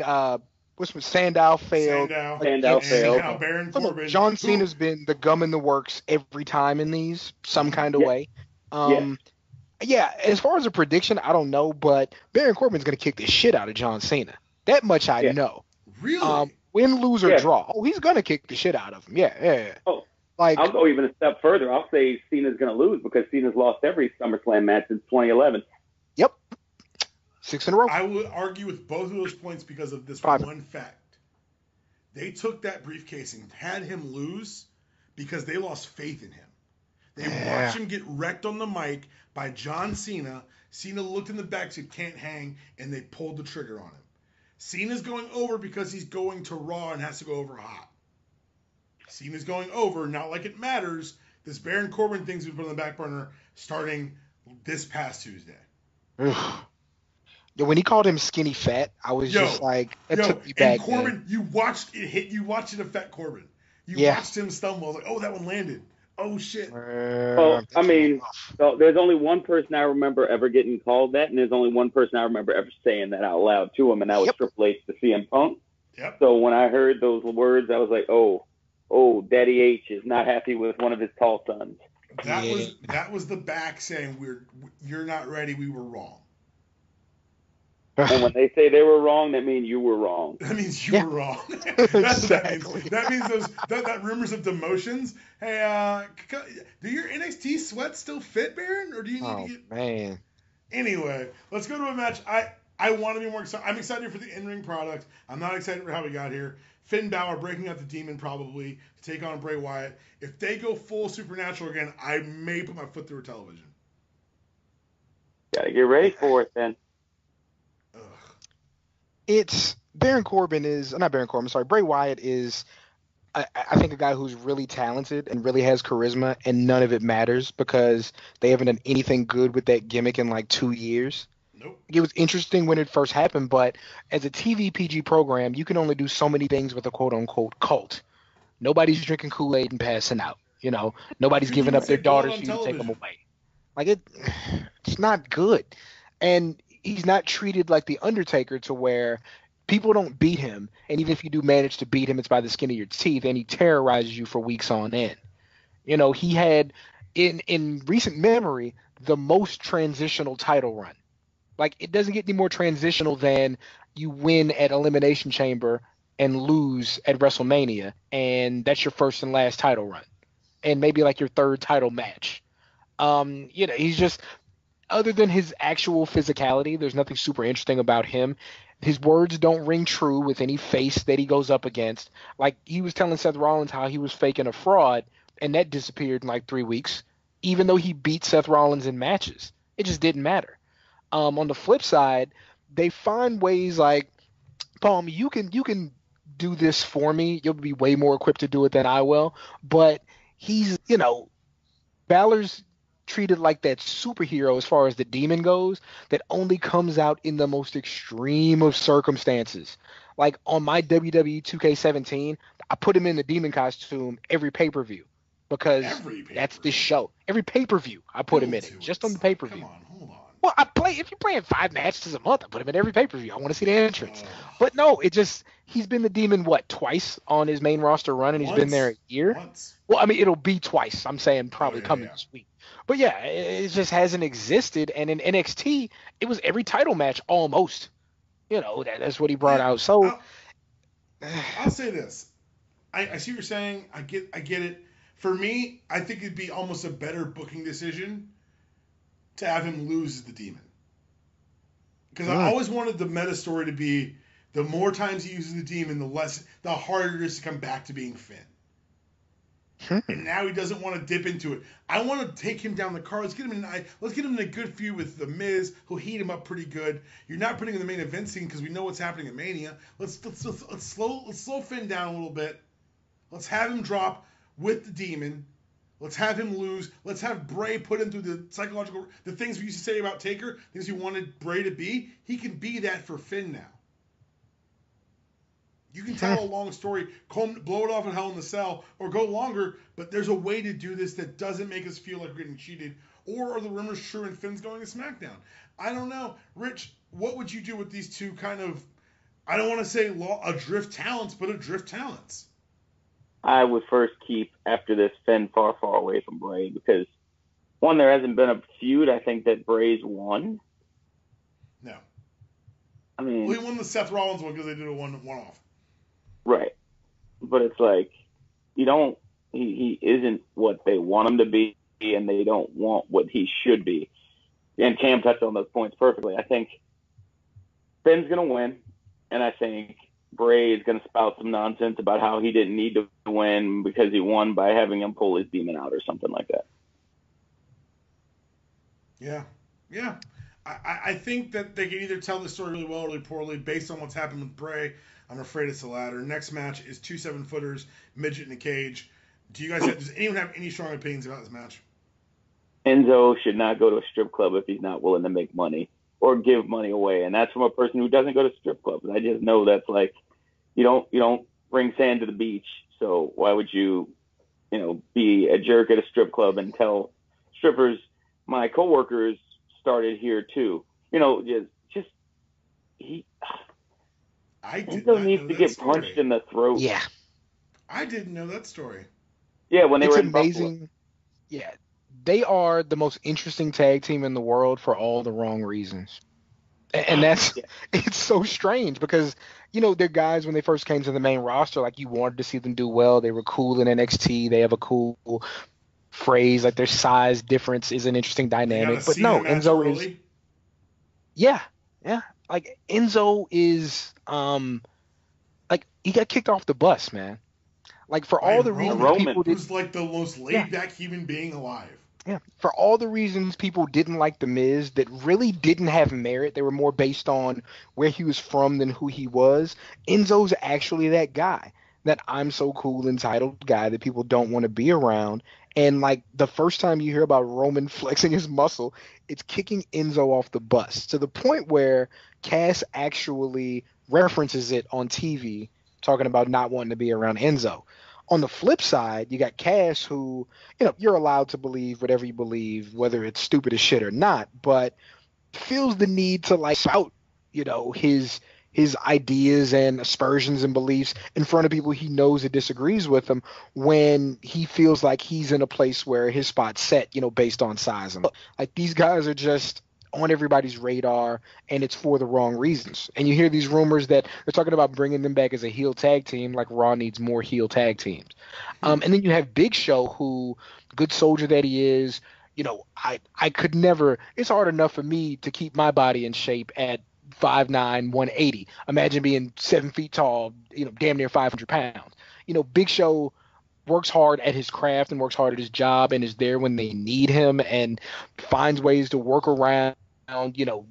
Sandow failed.
Sandow failed.
Now Baron Corbin.
John Cena's been the gum in the works every time in these, some kind of way. As far as a prediction, I don't know, but Baron Corbin's going to kick the shit out of John Cena. That much I know.
Really?
Win, lose, or draw. Oh, he's going to kick the shit out of him. Yeah.
Oh, I'll go even a step further. I'll say Cena's going to lose because Cena's lost every SummerSlam match since 2011.
Yep. 6 in a row.
I would argue with both of those points because of this one fact. They took that briefcase and had him lose because they lost faith in him. They watched him get wrecked on the mic by John Cena. Cena looked in the back, said, "Can't hang," and they pulled the trigger on him. Cena's going over because he's going to Raw and has to go over hot. Cena's going over, not like it matters. This Baron Corbin thing's been put on the back burner starting this past Tuesday.
When he called him skinny fat, I was just like, that took me back.
And Corbin, you watched it hit. You watched it affect Corbin. You watched him stumble. I was like, oh, that one landed. Oh, shit.
Well, I mean, so there's only one person I remember ever getting called that, and there's only one person I remember ever saying that out loud to him, and that was Triple H to CM Punk.
Yep.
So when I heard those words, I was like, oh, Daddy H is not happy with one of his tall sons.
That was the back saying, you're not ready, we were wrong.
And when they say they were wrong, that means you were wrong.
That means you were wrong. That's exactly. That means that rumors of demotions. Hey, do your NXT sweats still fit, Baron, or do you need to get?
Man.
Anyway, let's go to a match. I want to be more excited. I'm excited for the in-ring product. I'm not excited for how we got here. Finn Balor breaking out the Demon probably to take on Bray Wyatt. If they go full Supernatural again, I may put my foot through a television.
Gotta get ready for it then.
It's Bray Wyatt is, I think, a guy who's really talented and really has charisma, and none of it matters because they haven't done anything good with that gimmick in like 2 years.
Nope.
It was interesting when it first happened, but as a TV PG program, you can only do so many things with a quote-unquote cult. Nobody's drinking Kool-Aid and passing out. Nobody's giving up their daughters to take them away. Like, it's not good. And he's not treated like The Undertaker to where people don't beat him, and even if you do manage to beat him, it's by the skin of your teeth, and he terrorizes you for weeks on end. He had, in recent memory, the most transitional title run. Like, it doesn't get any more transitional than you win at Elimination Chamber and lose at WrestleMania, and that's your first and last title run. And maybe like your third title match. He's just... Other than his actual physicality, there's nothing super interesting about him. His words don't ring true with any face that he goes up against. Like, he was telling Seth Rollins how he was faking a fraud, and that disappeared in like 3 weeks, even though he beat Seth Rollins in matches. It just didn't matter. On the flip side, they find ways like, Palm, you can do this for me. You'll be way more equipped to do it than I will. But he's, Balor's treated like that superhero as far as the Demon goes that only comes out in the most extreme of circumstances. Like on my WWE 2K17, I put him in the Demon costume every pay-per-view because that's the show. Every pay-per-view I put him in it, just on the pay-per-view.
Come on, hold on.
Well, if you're playing 5 matches a month, I put him in every pay-per-view. I want to see the entrance. But no, he's been the Demon, twice on his main roster run, and he's been there a year?
Once.
Well, I mean, it'll be twice. I'm saying probably coming this week. But yeah, it just hasn't existed. And in NXT, it was every title match almost. That's what he brought out. So
I'll say this. I see what you're saying. I get it. For me, I think it'd be almost a better booking decision to have him lose as the Demon. Because I always wanted the meta story to be the more times he uses the Demon, the harder it is to come back to being Finn. And now he doesn't want to dip into it. I want to take him down the card. Let's get him in a good feud with The Miz. He'll heat him up pretty good. You're not putting him in the main event scene because we know what's happening at Mania. Let's slow Finn down a little bit. Let's have him drop with the Demon. Let's have him lose. Let's have Bray put him through the things we used to say about Taker, things we wanted Bray to be. He can be that for Finn now. You can tell a long story, blow it off in Hell in the Cell, or go longer, but there's a way to do this that doesn't make us feel like we're getting cheated. Or are the rumors true and Finn's going to SmackDown? I don't know. Rich, what would you do with these two kind of, I don't want to say adrift talents, but adrift talents?
I would first keep, after this, Finn far, far away from Bray because, one, there hasn't been a feud, I think, that Bray's won.
No.
I mean...
Well, he won the Seth Rollins one because they did a one-off.
Right. But it's like, he isn't what they want him to be, and they don't want what he should be. And Cam touched on those points perfectly. I think Finn's going to win, and I think Bray is going to spout some nonsense about how he didn't need to win because he won by having him pull his demon out or something like that.
Yeah. Yeah. I think that they can either tell the story really well or really poorly based on what's happened with Bray. I'm afraid it's the latter. Next match is 2 7-footers, midget in a cage. Does anyone have any strong opinions about this match?
Enzo should not go to a strip club if he's not willing to make money or give money away. And that's from a person who doesn't go to strip clubs. I just know that's like, you don't bring sand to the beach. So why would you, be a jerk at a strip club and tell strippers, my coworkers started here too? Enzo needs to get punched in the throat.
Yeah.
I didn't know that story.
Yeah, when they were in
amazing.
Buffalo.
Yeah. They are the most interesting tag team in the world for all the wrong reasons. And that's, it's so strange because, they're guys when they first came to the main roster, like you wanted to see them do well. They were cool in NXT. They have a cool phrase, like their size difference is an interesting dynamic. But no, Enzo is. Yeah. Yeah. Like Enzo is, like he got kicked off the bus, man. Like for all the reasons people
who's like the most laid back human being alive.
Yeah, for all the reasons people didn't like The Miz that really didn't have merit, they were more based on where he was from than who he was. Enzo's actually that guy, that I'm so cool entitled guy that people don't want to be around. And like the first time you hear about Roman flexing his muscle, it's kicking Enzo off the bus to the point where Cass actually references it on TV, talking about not wanting to be around Enzo. On the flip side, you got Cass who, you're allowed to believe whatever you believe, whether it's stupid as shit or not, but feels the need to like spout, his ideas and aspersions and beliefs in front of people he knows that disagrees with him when he feels like he's in a place where his spot's set, based on size. And like these guys are just on everybody's radar, and it's for the wrong reasons. And you hear these rumors that they're talking about bringing them back as a heel tag team, like Raw needs more heel tag teams. And then you have Big Show, who, good soldier that he is, I could never – it's hard enough for me to keep my body in shape at 5'9", 180. Imagine being 7 feet tall, damn near 500 pounds. Big Show works hard at his craft and works hard at his job and is there when they need him and finds ways to work around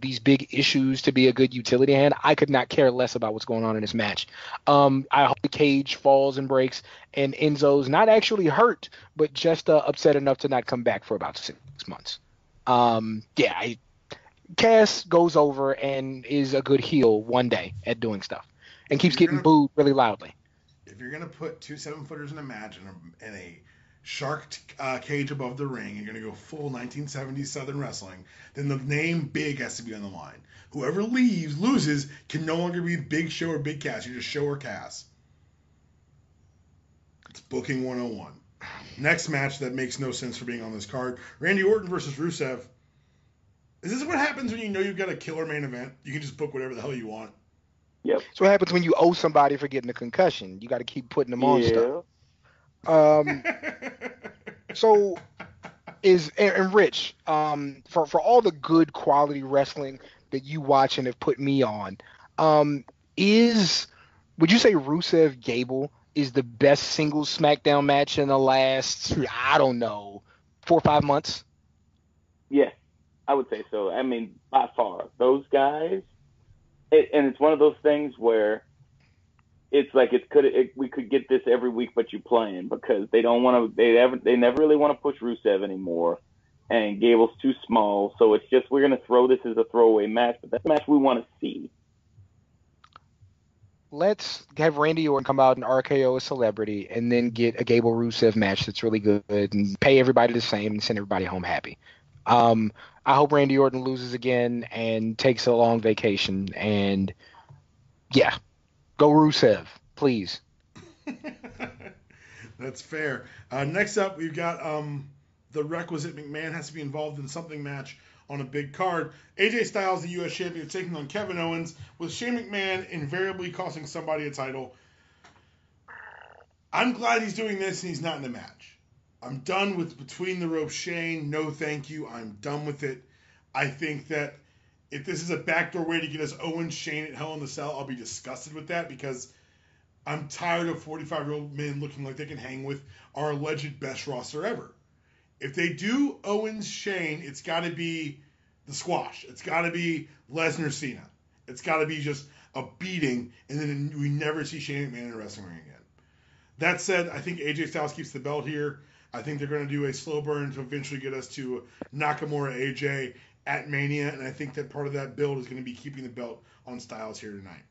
these big issues to be a good utility hand. I could not care less about what's going on in this match. I hope the cage falls and breaks and Enzo's not actually hurt, but just upset enough to not come back for about 6 months. Cass goes over and is a good heel one day at doing stuff and keeps getting booed really loudly.
If you're going to put 2 7-footers in a match in a shark cage above the ring, you're going to go full 1970s Southern wrestling, then the name Big has to be on the line. Whoever loses, can no longer be Big Show or Big Cass. You're just Show or Cass. It's booking 101. Next match that makes no sense for being on this card, Randy Orton versus Rusev. Is this what happens when you know you've got a killer main event? You can just book whatever the hell you want.
Yep.
So what happens when you owe somebody for getting a concussion? You got to keep putting them on stuff. So and Rich, for all the good quality wrestling that you watch and have put me on, would you say Rusev Gable is the best singles SmackDown match in the last, I don't know, 4 or 5 months.
Yes, I would say so. I mean, by far, those guys, and it's one of those things where it's like we could get this every week, but you playing because they don't want to. They never really want to push Rusev anymore, and Gable's too small. So it's just we're gonna throw this as a throwaway match, but that's a match we want to see.
Let's have Randy Orton come out and RKO a celebrity, and then get a Gable Rusev match that's really good, and pay everybody the same, and send everybody home happy. I hope Randy Orton loses again and takes a long vacation, and yeah, go Rusev, please.
That's fair. Next up, we've got the requisite McMahon has to be involved in something match on a big card. AJ Styles, the U.S. champion, taking on Kevin Owens, with Shane McMahon invariably costing somebody a title. I'm glad he's doing this and he's not in the match. I'm done with between the ropes Shane. No, thank you. I'm done with it. I think that if this is a backdoor way to get us Owens, Shane at Hell in the Cell, I'll be disgusted with that because I'm tired of 45-year-old men looking like they can hang with our alleged best roster ever. If they do Owens, Shane, it's got to be the squash. It's got to be Lesnar, Cena. It's got to be just a beating, and then we never see Shane McMahon in a wrestling ring again. That said, I think AJ Styles keeps the belt here. I think they're going to do a slow burn to eventually get us to Nakamura AJ at Mania, and I think that part of that build is going to be keeping the belt on Styles here tonight.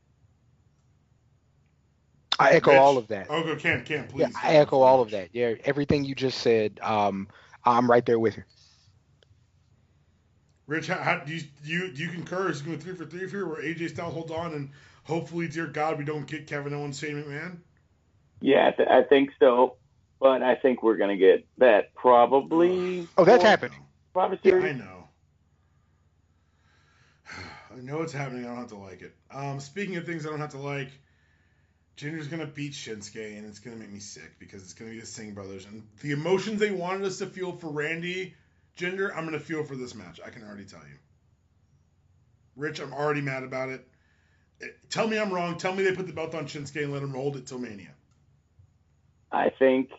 I echo all of that.
Oh, Cam, please.
Yeah, I echo all of that. Yeah, everything you just said, I'm right there with you.
Rich, how do you concur? Is it going 3 for 3 here, where AJ Styles holds on, and hopefully, dear God, we don't get Kevin Owens, Shane McMahon?
Yeah, I think so. But I think we're going to get that probably.
Oh, that's happening.
Yeah, I know. I know it's happening. I don't have to like it. Speaking of things I don't have to like, Jinder's going to beat Shinsuke, and it's going to make me sick because it's going to be the Singh brothers. And the emotions they wanted us to feel for Randy Jinder, I'm going to feel for this match. I can already tell you. Rich, I'm already mad about it. Tell me I'm wrong. Tell me they put the belt on Shinsuke and let him hold it till Mania.
I think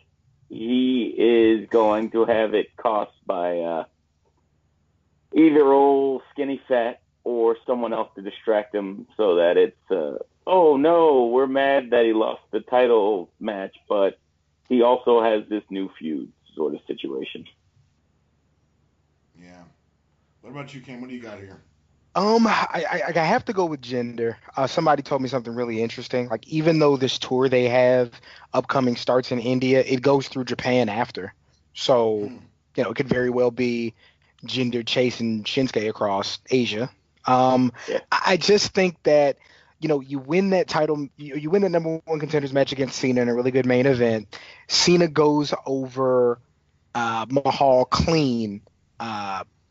he is going to have it cost by either old skinny fat or someone else to distract him so that it's, oh no, we're mad that he lost the title match, but he also has this new feud sort of situation.
Yeah. What about you, Cam? What do you got here?
I have to go with Jinder. Somebody told me something really interesting. Like, even though this tour they have upcoming starts in India, it goes through Japan after. So, it could very well be Jinder chasing Shinsuke across Asia. I just think that, you win that title, you win the number one contenders match against Cena in a really good main event. Cena goes over Mahal clean,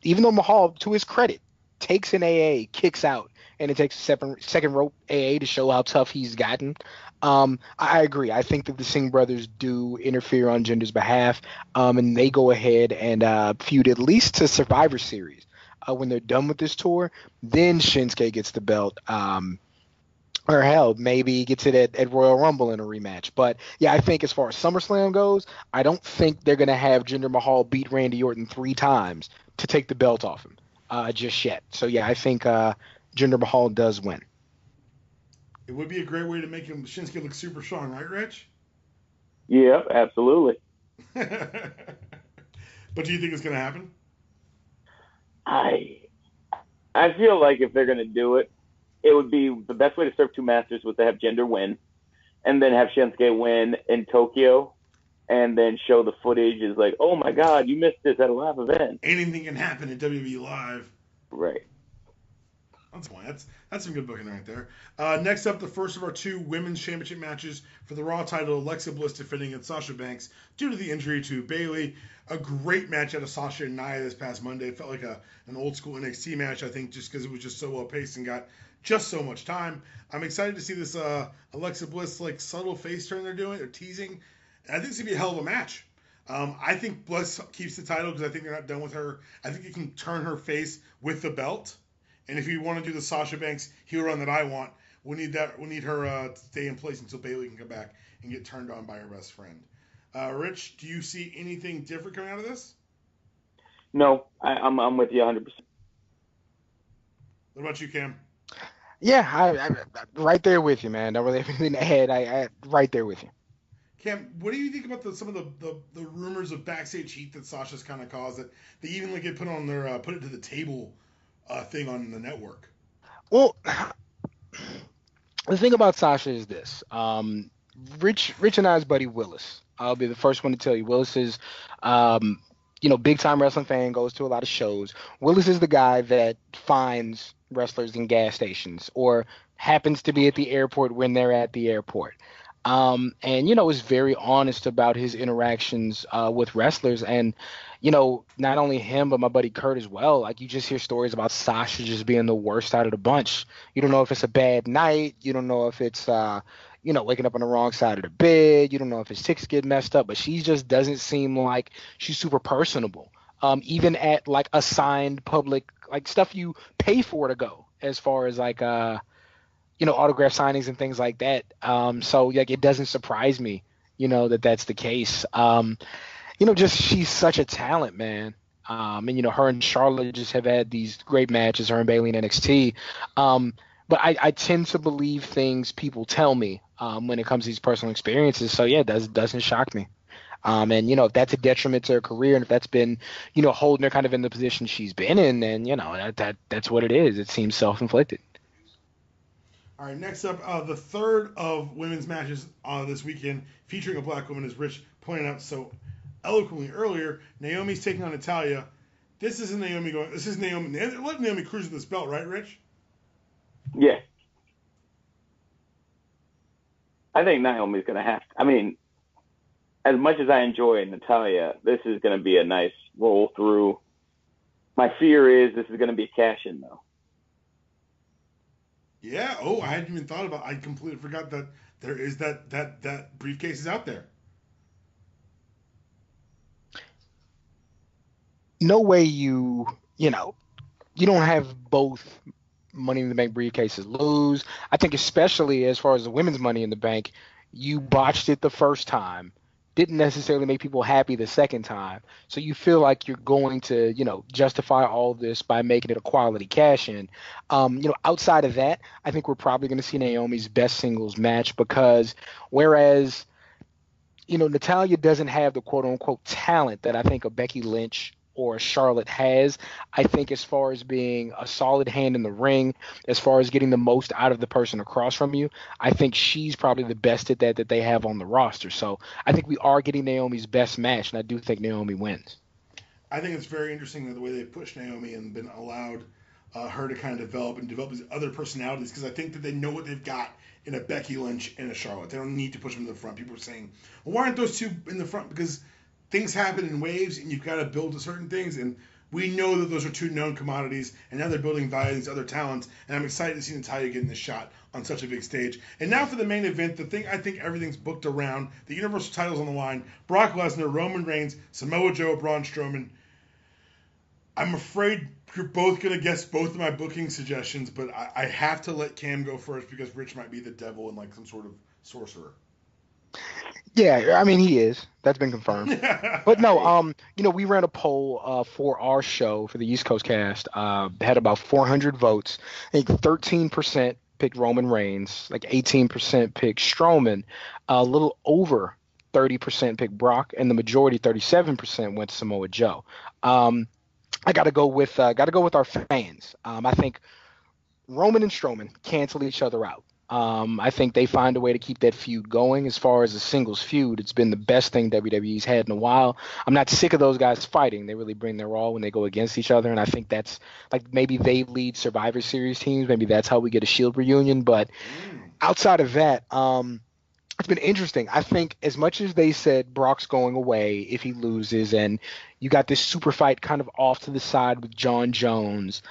even though Mahal, to his credit, takes an AA, kicks out, and it takes a second rope AA to show how tough he's gotten. I agree. I think that the Singh brothers do interfere on Jinder's behalf, and they go ahead and feud at least to Survivor Series. When they're done with this tour, then Shinsuke gets the belt. Or hell, maybe he gets it at Royal Rumble in a rematch. But yeah, I think as far as SummerSlam goes, I don't think they're going to have Jinder Mahal beat Randy Orton 3 times to take the belt off him just yet. So yeah, I think Jinder Mahal does win.
It would be a great way to make him Shinsuke look super strong, right, Rich?
Yeah, absolutely.
But do you think it's going to happen?
I feel like if they're going to do it, it would be the best way to serve 2 masters was to have Jinder win, and then have Shinsuke win in Tokyo, and then show the footage is like, oh my God, you missed this at a live event.
Anything can happen at WWE Live.
Right.
That's some good booking right there. Next up, the first of our 2 women's championship matches for the Raw title. Alexa Bliss defending against Sasha Banks due to the injury to Bayley. A great match out of Sasha and Nia this past Monday. It felt like an old school NXT match, I think, just because it was just so well paced and got just so much time. I'm excited to see this Alexa Bliss subtle face turn they're doing. They're teasing. And I think it's going to be a hell of a match. I think Bliss keeps the title because I think they're not done with her. I think you can turn her face with the belt. And if you want to do the Sasha Banks heel run that I want, we need her to stay in place until Bayley can come back and get turned on by her best friend. Rich, do you see anything different coming out of this?
No, I'm with you 100%.
What about you, Cam?
Yeah, I right there with you, man. Don't really have anything to add. I right there with you.
Cam, what do you think about some of the rumors of backstage heat that Sasha's kind of caused? That they even get put on their put it to the table thing on the network.
Well, the thing about Sasha is this. Rich and I's buddy Willis. I'll be the first one to tell you. Willis is, big time wrestling fan, goes to a lot of shows. Willis is the guy that finds wrestlers in gas stations or happens to be at the airport when they're at the airport. And is very honest about his interactions with wrestlers. And not only him but my buddy Kurt as well. Like, you just hear stories about Sasha just being the worst out of the bunch. You don't know if it's a bad night. You don't know if it's waking up on the wrong side of the bed. You don't know if his tics get messed up. But she just doesn't seem like she's super personable. Even at like assigned public like stuff you pay for to go, as far as like autograph signings and things like that. So like, it doesn't surprise me, that that's the case. Just she's such a talent, man. And her and Charlotte just have had these great matches, her and Bayley in NXT. But I tend to believe things people tell me when it comes to these personal experiences. So yeah, it doesn't shock me. And if that's a detriment to her career, and if that's been, holding her kind of in the position she's been in, then that's what it is. It seems self-inflicted.
All right, next up, the third of women's matches this weekend featuring a black woman, as Rich pointed out so eloquently earlier. Naomi's taking on Natalya. This is Naomi. Let Naomi cruise with this belt, right, Rich?
Yeah. I think Naomi's going to have to. I mean, as much as I enjoy Natalya, this is going to be a nice roll through. My fear is this is going to be cash-in, though.
Yeah. Oh, I hadn't even thought about. I completely forgot that there is that briefcase is out there.
No way you don't have both Money in the Bank briefcases lose. I think especially as far as the women's Money in the Bank, you botched it the first time. Didn't necessarily make people happy the second time. So you feel like you're going to, justify all this by making it a quality cash-in. Outside of that, I think we're probably going to see Naomi's best singles match, because whereas, Natalya doesn't have the quote-unquote talent that I think a Becky Lynch or Charlotte has, I think as far as being a solid hand in the ring, as far as getting the most out of the person across from you, I think she's probably the best at that they have on the roster. So I think we are getting Naomi's best match, and I do think Naomi wins.
I think it's very interesting the way they pushed Naomi and been allowed her to kind of develop these other personalities, because I think that they know what they've got in a Becky Lynch and a Charlotte. They don't need to push them to the front. People are saying, well, why aren't those two in the front? Because things happen in waves, and you've got to build to certain things, and we know that those are two known commodities, and now they're building value in these other talents, and I'm excited to see Natalya getting this shot on such a big stage. And now for the main event, the thing I think everything's booked around, the Universal title's on the line, Brock Lesnar, Roman Reigns, Samoa Joe, Braun Strowman. I'm afraid you're both going to guess both of my booking suggestions, but I have to let Cam go first, because Rich might be the devil and like some sort of sorcerer.
Yeah, I mean, he is. That's been confirmed. But no, we ran a poll for our show, for the East Coast cast. Had about 400 votes. I think 13% picked Roman Reigns, like 18% picked Strowman, a little over 30% picked Brock, and the majority, 37%, went to Samoa Joe. I got to go with our fans. I think Roman and Strowman cancel each other out. I think they find a way to keep that feud going. As far as a singles feud, it's been the best thing WWE's had in a while. I'm not sick of those guys fighting. They really bring their all when they go against each other, and I think that's like maybe they lead Survivor Series teams. Maybe that's how we get a Shield reunion. But outside of that, it's been interesting. I think as much as they said Brock's going away if he loses, and you got this super fight kind of off to the side with John Jones,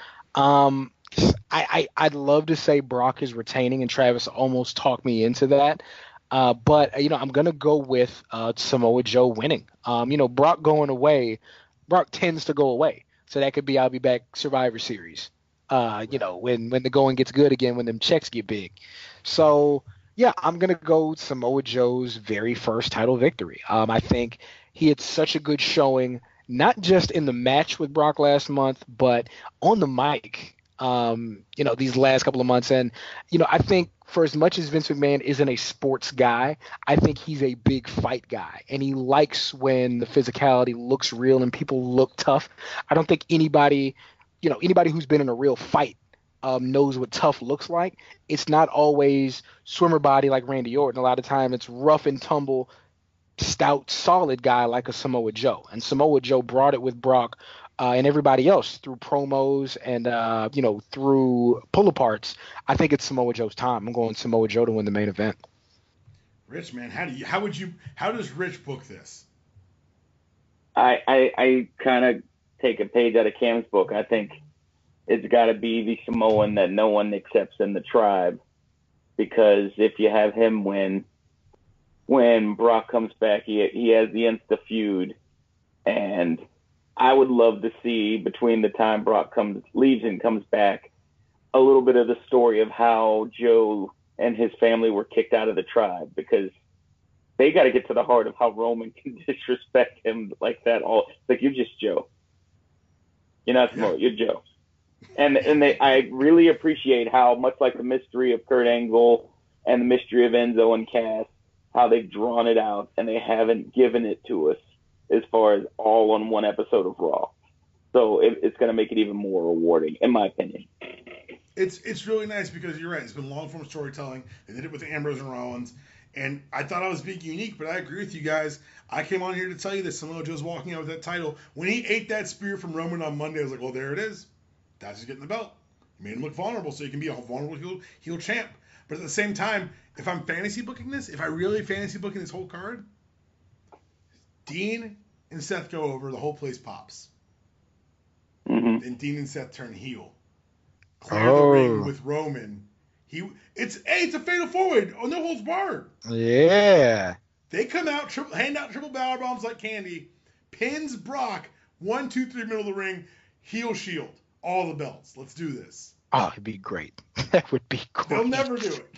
I'd love to say Brock is retaining, and Travis almost talked me into that. But I'm going to go with Samoa Joe winning. Brock going away, Brock tends to go away. So that could be I'll be back Survivor Series, when the going gets good again, when them checks get big. So Yeah, I'm gonna go Samoa Joe's very first title victory. I think he had such a good showing, not just in the match with Brock last month, but on the mic. These last couple of months, and I think for as much as Vince McMahon isn't a sports guy, I think he's a big fight guy, and he likes when the physicality looks real and people look tough. I don't think anybody who's been in a real fight knows what tough looks like. It's not always swimmer body like Randy Orton. A lot of time it's rough and tumble, stout, solid guy like a Samoa Joe. And Samoa Joe brought it with Brock and everybody else through promos and through pull aparts. I think it's Samoa Joe's time. I'm going Samoa Joe to win the main event.
Rich, man, how does Rich book this?
I kind of take a page out of Cam's book. I think it's got to be the Samoan that no one accepts in the tribe, because if you have him win, when Brock comes back, he has the insta feud, and I would love to see, between the time Brock leaves and comes back, a little bit of the story of how Joe and his family were kicked out of the tribe, because they got to get to the heart of how Roman can disrespect him like that. Like, you're just Joe. You're not Samoa. You're Joe. And I really appreciate how much, like the mystery of Kurt Angle and the mystery of Enzo and Cass, how they've drawn it out and they haven't given it to us as far as all on one episode of Raw. So it's going to make it even more rewarding, in my opinion.
It's really nice because you're right. It's been long form storytelling. They did it with Ambrose and Rollins, and I thought I was being unique, but I agree with you guys. I came on here to tell you that Samoa Joe's walking out with that title. When he ate that spear from Roman on Monday, I was like, well, there it is. That's just getting the belt. You made him look vulnerable, so you can be a vulnerable heel champ. But at the same time, if I'm fantasy booking this, if I really fantasy booking this whole card, Dean and Seth go over, the whole place pops.
Mm-hmm.
Then Dean and Seth turn heel. Clear the ring with Roman. It's a fatal four-way. Oh, no holds barred.
Yeah.
They come out, hand out triple power bombs like candy, pins Brock, 1, 2, 3, middle of the ring, heel shield, all the belts. Let's do this.
Oh, it'd be great. That would be great.
They'll never do it.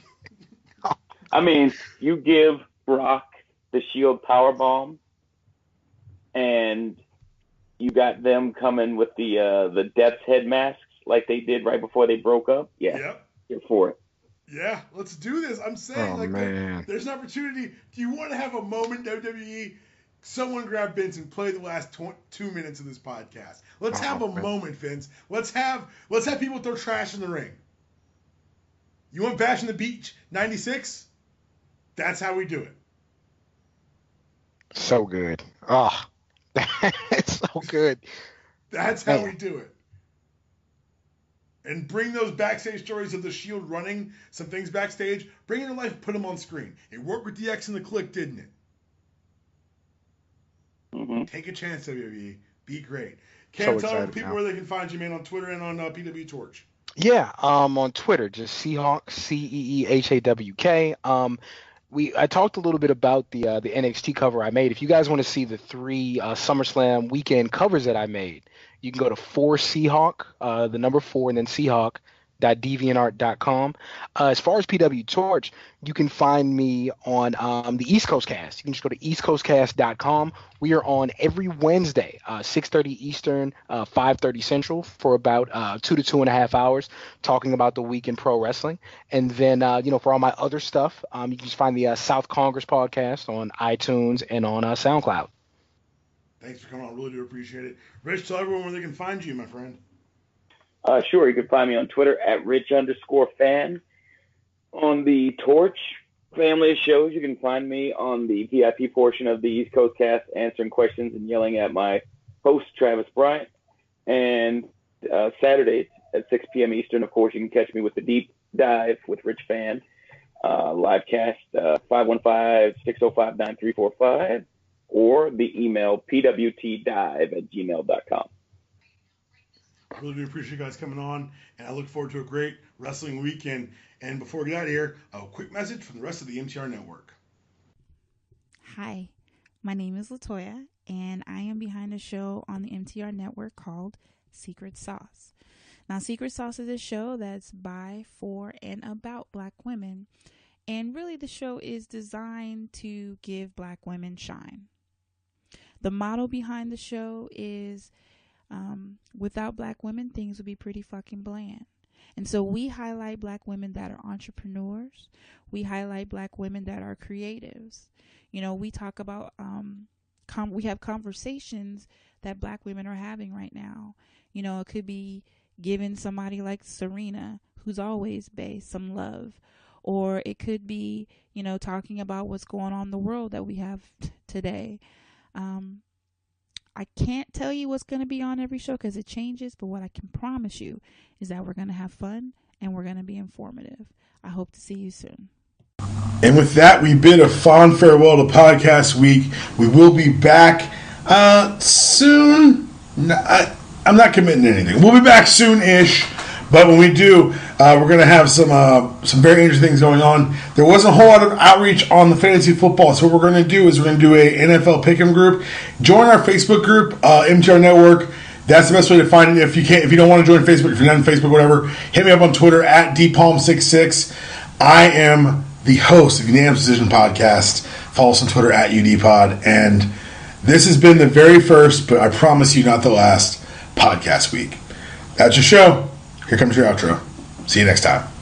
I mean, you give Brock the shield power bomb, and you got them coming with the Death's Head masks like they did right before they broke up. Yeah,
yep.
You're for it.
Yeah, let's do this. I'm saying, there's an opportunity. Do you want to have a moment, WWE? Someone grab Vince and play the last 2 minutes of this podcast. Let's have a moment, Vince. Let's have people throw trash in the ring. You want Bash in the Beach 96? That's how we do it.
So good. Oh, it's so good.
That's how we do it. And bring those backstage stories of the Shield running some things backstage. Bring it to life, put them on screen. It worked with DX and the Click, didn't it?
Mm-hmm.
Take a chance, WWE. Be great. Cam, tell people where they can find you, man, on Twitter and on PWTorch.
Yeah, on Twitter, just Seahawk, CEEHAWK. I talked a little bit about the NXT cover I made. If you guys want to see the 3 SummerSlam weekend covers that I made, you can go to 4Seahawk, the number 4, and then Seahawk.deviantart.com. As far as PWTorch, you can find me on the East Coast Cast. You can just go to eastcoastcast.com. We are on every Wednesday, 6:30 Eastern, 5:30 Central, for about 2 to 2.5 hours, talking about the week in pro wrestling. And then, for all my other stuff, you can just find the South Kongress podcast on iTunes and on SoundCloud.
Thanks for coming on. I really do appreciate it. Rich, tell everyone where they can find you, my friend.
Sure. You can find me on Twitter at Rich_fan. On the Torch family of shows, you can find me on the VIP portion of the East Coast Cast, answering questions and yelling at my host, Travis Bryant. And Saturdays at 6 p.m. Eastern, of course, you can catch me with the Deep Dive with Rich Fan. Live cast 515-605-9345, or the email pwtdive@gmail.com.
I really do appreciate you guys coming on, and I look forward to a great wrestling weekend. And before we get out of here, a quick message from the rest of the MTR Network.
Hi, my name is Latoya, and I am behind a show on the MTR Network called Secret Sauce. Now, Secret Sauce is a show that's by, for, and about Black women, And really, the show is designed to give Black women shine. The motto behind the show is, without Black women, things would be pretty fucking bland. And so we highlight Black women that are entrepreneurs. We highlight Black women that are creatives. You know, we talk about, we have conversations that Black women are having right now. You know, it could be giving somebody like Serena, who's always bae, some love. Or it could be, you know, talking about what's going on in the world that we have today. I can't tell you what's going to be on every show because it changes, but what I can promise you is that we're going to have fun and we're going to be informative. I hope to see you soon.
And with that, we bid a fond farewell to Podcast Week. We will be back soon. I'm not committing to anything. We'll be back soon-ish. But when we do, we're going to have some very interesting things going on. There wasn't a whole lot of outreach on the fantasy football, so what we're going to do is we're going to do a NFL Pick'em group. Join our Facebook group, MTR Network. That's the best way to find it. If you don't want to join Facebook, if you're not on Facebook, whatever, hit me up on Twitter at dpalm66. I am the host of the Unanimous Decision Podcast. Follow us on Twitter at UDPod. And this has been the very first, but I promise you not the last, Podcast Week. That's your show. Here comes your outro. See you next time.